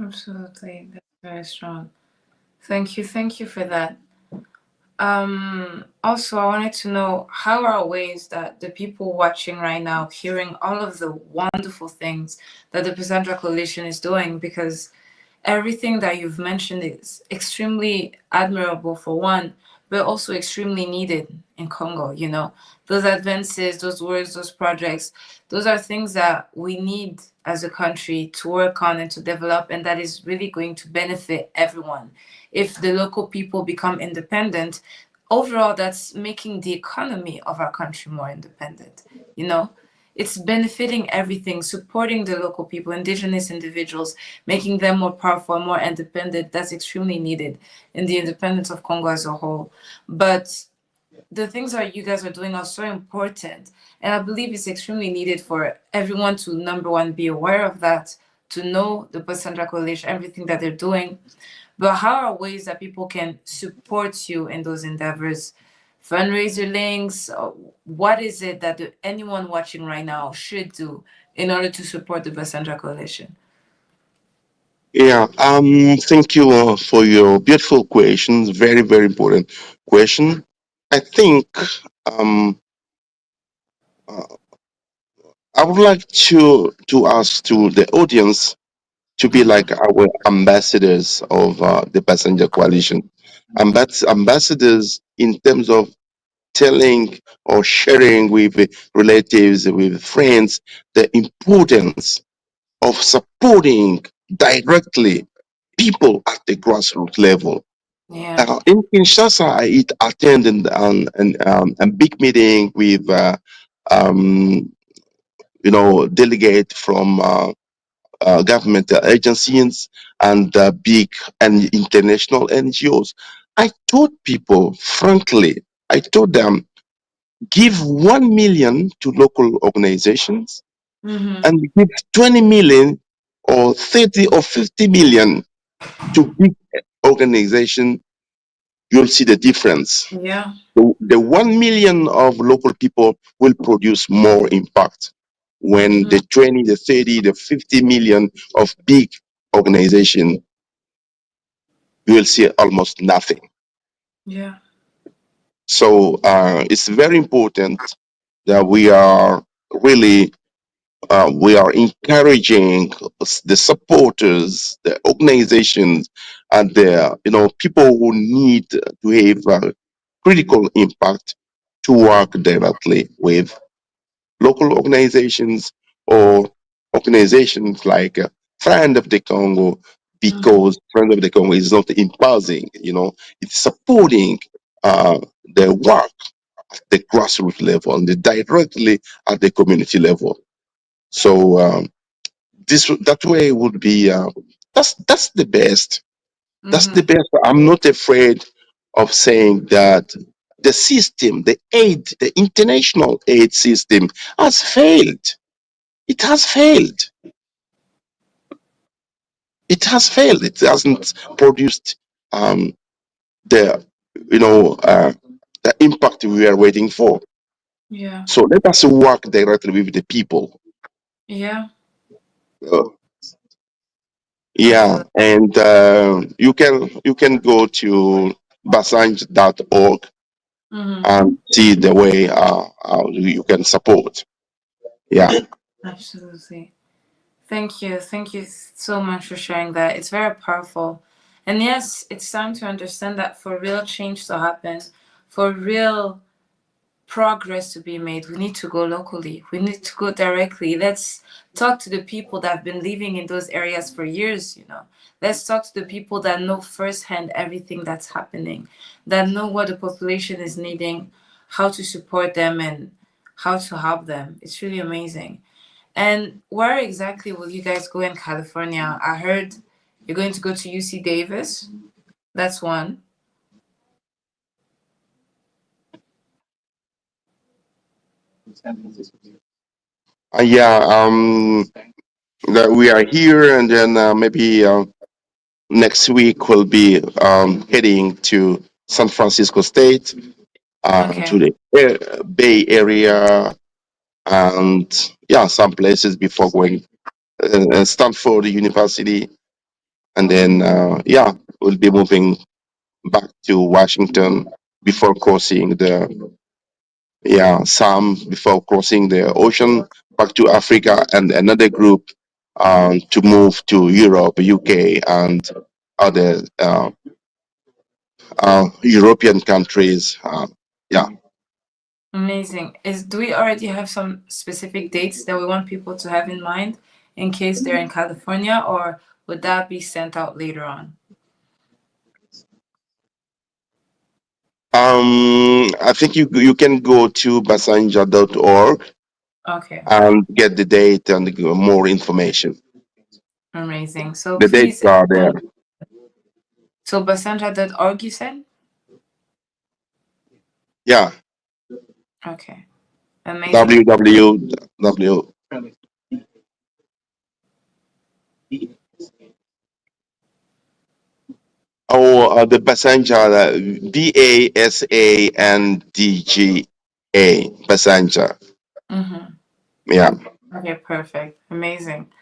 absolutely. That's very strong. Thank you for that. Also, I wanted to know how are ways that the people watching right now hearing all of the wonderful things that the Cassandra Coalition is doing, because everything that you've mentioned is extremely admirable for one, but also extremely needed in Congo. Those advances, those words, those projects, those are things that we need as a country to work on and to develop, and that is really going to benefit everyone. If the local people become independent, overall, that's making the economy of our country more independent. You know, it's benefiting everything, supporting the local people, indigenous individuals, making them more powerful and more independent. That's extremely needed in the independence of Congo as a whole. But the things that you guys are doing are so important. And I believe it's extremely needed for everyone to, number one, be aware of that, to know the Passandra Coalition, everything that they're doing. But how are ways that people can support you in those endeavors? Fundraiser links? What is it that anyone watching right now should do in order to support the Passandra Coalition? Yeah, thank you for your beautiful questions. Very, very important question. I think um, uh, I would like to ask to the audience to be like our ambassadors of the passenger coalition. Ambassadors in terms of telling or sharing with relatives, with friends, the importance of supporting directly people at the grassroots level. Yeah. In Kinshasa, I attended a big meeting with um, delegate from government agencies and big and international NGOs. I told people, frankly, I told them, give 1 million to local organizations and give 20 million or 30 or 50 million to big organization you'll see the difference. Yeah. The 1 million of local people will produce more impact when the 20, the 30, the 50 million of big organization, you will see almost nothing. Yeah. So it's very important that we are really we are encouraging the supporters, the organizations, and the people who need to have critical impact to work directly with local organizations or organizations like Friend of the Congo, because Friend of the Congo is not imposing, it's supporting the work at the grassroots level and directly at the community level. So that way would be that's the best. That's the best. I'm not afraid of saying that the system, the aid, the international aid system has failed. It has failed. It has failed. It hasn't produced um, the the impact we are waiting for. Yeah. So let us work directly with the people. Yeah. Uh, yeah, Absolutely. and you can go to basanj.org and see the way how you can support. Yeah. Absolutely. Thank you. Thank you so much for sharing that. It's very powerful. And yes, it's time to understand that for real change to happen, for real progress to be made, we need to go locally. We need to go directly. Let's talk to the people that have been living in those areas for years. Let's talk to the people that know firsthand everything that's happening, that know what the population is needing, how to support them, and how to help them. It's really amazing. And where exactly will you guys go in California? I heard you're going to go to UC Davis. That's one. Yeah. That we are here, and then maybe next week we'll be heading to San Francisco State, to Okay. the Bay Area, and yeah, some places before going Stanford University, and then yeah, we'll be moving back to Washington before crossing the some before crossing the ocean back to Africa, and another group to move to Europe, UK, and other European countries. Yeah. Amazing. Do we already have some specific dates that we want people to have in mind in case they're in California, or would that be sent out later on? I think you can go to basanja.org Okay. and get the date and more information. Amazing. So The dates please, are there. so basandra.org, you said? Yeah. Okay. Amazing. www. Oh, the Basanja, Basandga, Basanja. Yeah. Okay, perfect. Amazing.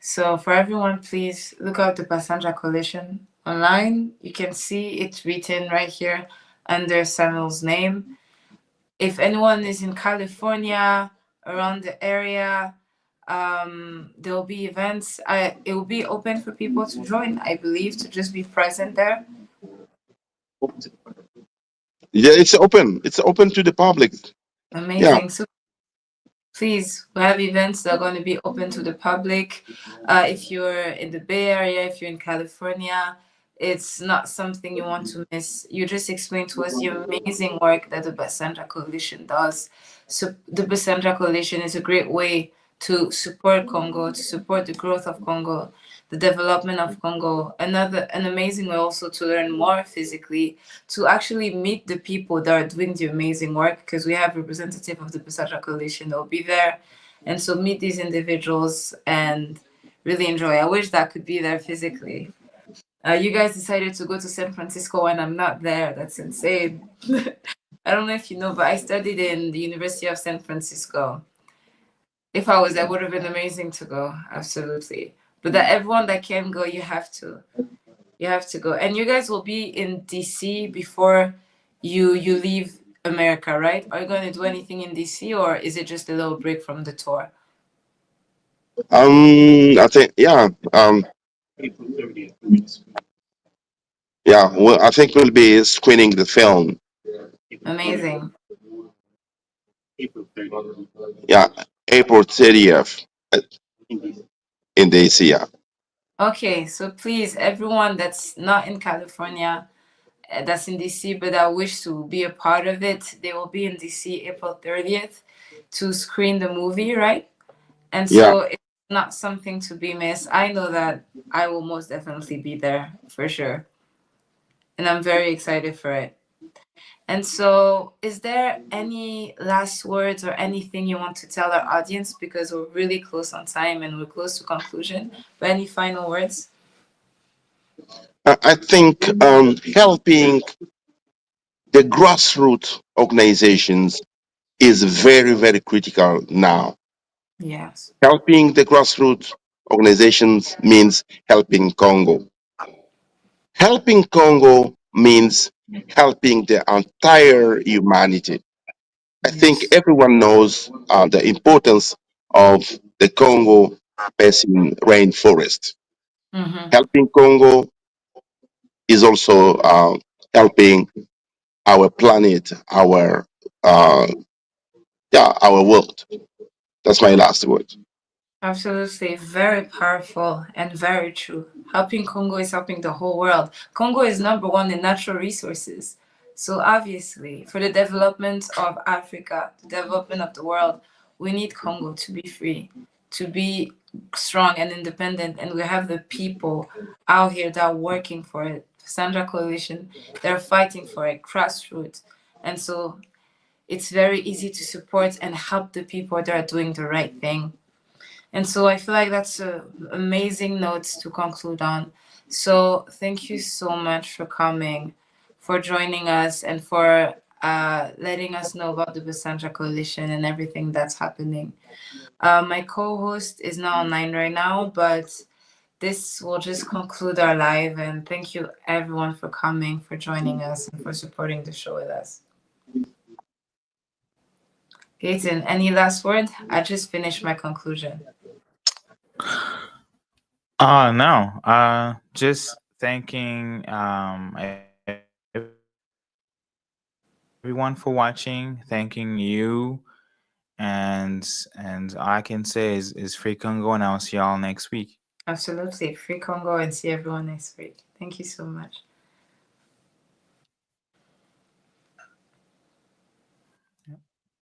So for everyone, please look out the Passandra Coalition online. You can see it written right here under Samuel's name. If anyone is in California, around the area, there will be events. It will be open for people to join, I believe, to just be present there. Yeah, it's open. It's open to the public. Yeah. Amazing. So please, we have events that are going to be open to the public. If you're in the Bay Area, if you're in California, it's not something you want to miss. You just explained to us the amazing work that the Basandra Coalition does. So the Basandra Coalition is a great way to support Congo, to support the growth of Congo, the development of Congo. An amazing way also to learn more physically, to actually meet the people that are doing the amazing work, because we have representative of the Basandra Coalition that will be there. And so meet these individuals and really enjoy. I wish that could be there physically. You guys decided to go to San Francisco when I'm not there. That's insane. I don't know if you know, but I studied in the University of San Francisco. If I was there, would have been amazing to go. Absolutely. But that everyone that can go, you have to. You have to go. And you guys will be in DC before you leave America, right? Are you going to do anything in DC, or is it just a little break from the tour? I think yeah. Yeah. Well, I think we'll be screening the film. Amazing. Yeah, April 30th in DC. Yeah. Okay, so please, everyone that's not in California, that's in DC, but that wish to be a part of it, they will be in DC April 30th to screen the movie, right? And Yeah. so it's not something to be missed. I know that I will most definitely be there for sure. And I'm very excited for it. And so, is there any last words or anything you want to tell our audience? Because we're really close on time and we're close to conclusion. But any final words? I think helping the grassroots organizations is very, very critical now. Yes. Helping the grassroots organizations means helping Congo. Helping Congo means helping the entire humanity. I think Yes. everyone knows the importance of the Congo basin rainforest. Mm-hmm. Helping Congo is also helping our planet, uh, our world. That's my last word. Absolutely, very powerful and very true. Helping Congo is helping the whole world. Congo is number one in natural resources. So obviously, for the development of Africa, the development of the world, we need Congo to be free, to be strong and independent. And we have the people out here that are working for it. Sandra Coalition, they're fighting for it, grassroots. And so it's very easy to support and help the people that are doing the right thing. And so I feel like that's an amazing note to conclude on. So thank you so much for coming, for joining us, and for letting us know about the Basanja Coalition and everything that's happening. My co-host is not online right now, but this will just conclude our live. And thank you everyone for coming, for joining us, and for supporting the show with us. Gaten, any last word? I just finished my conclusion. No. Just thanking everyone for watching, thanking you, and all I can say is free Congo, and I'll see y'all next week. Absolutely. Free Congo and see everyone next week. Thank you so much.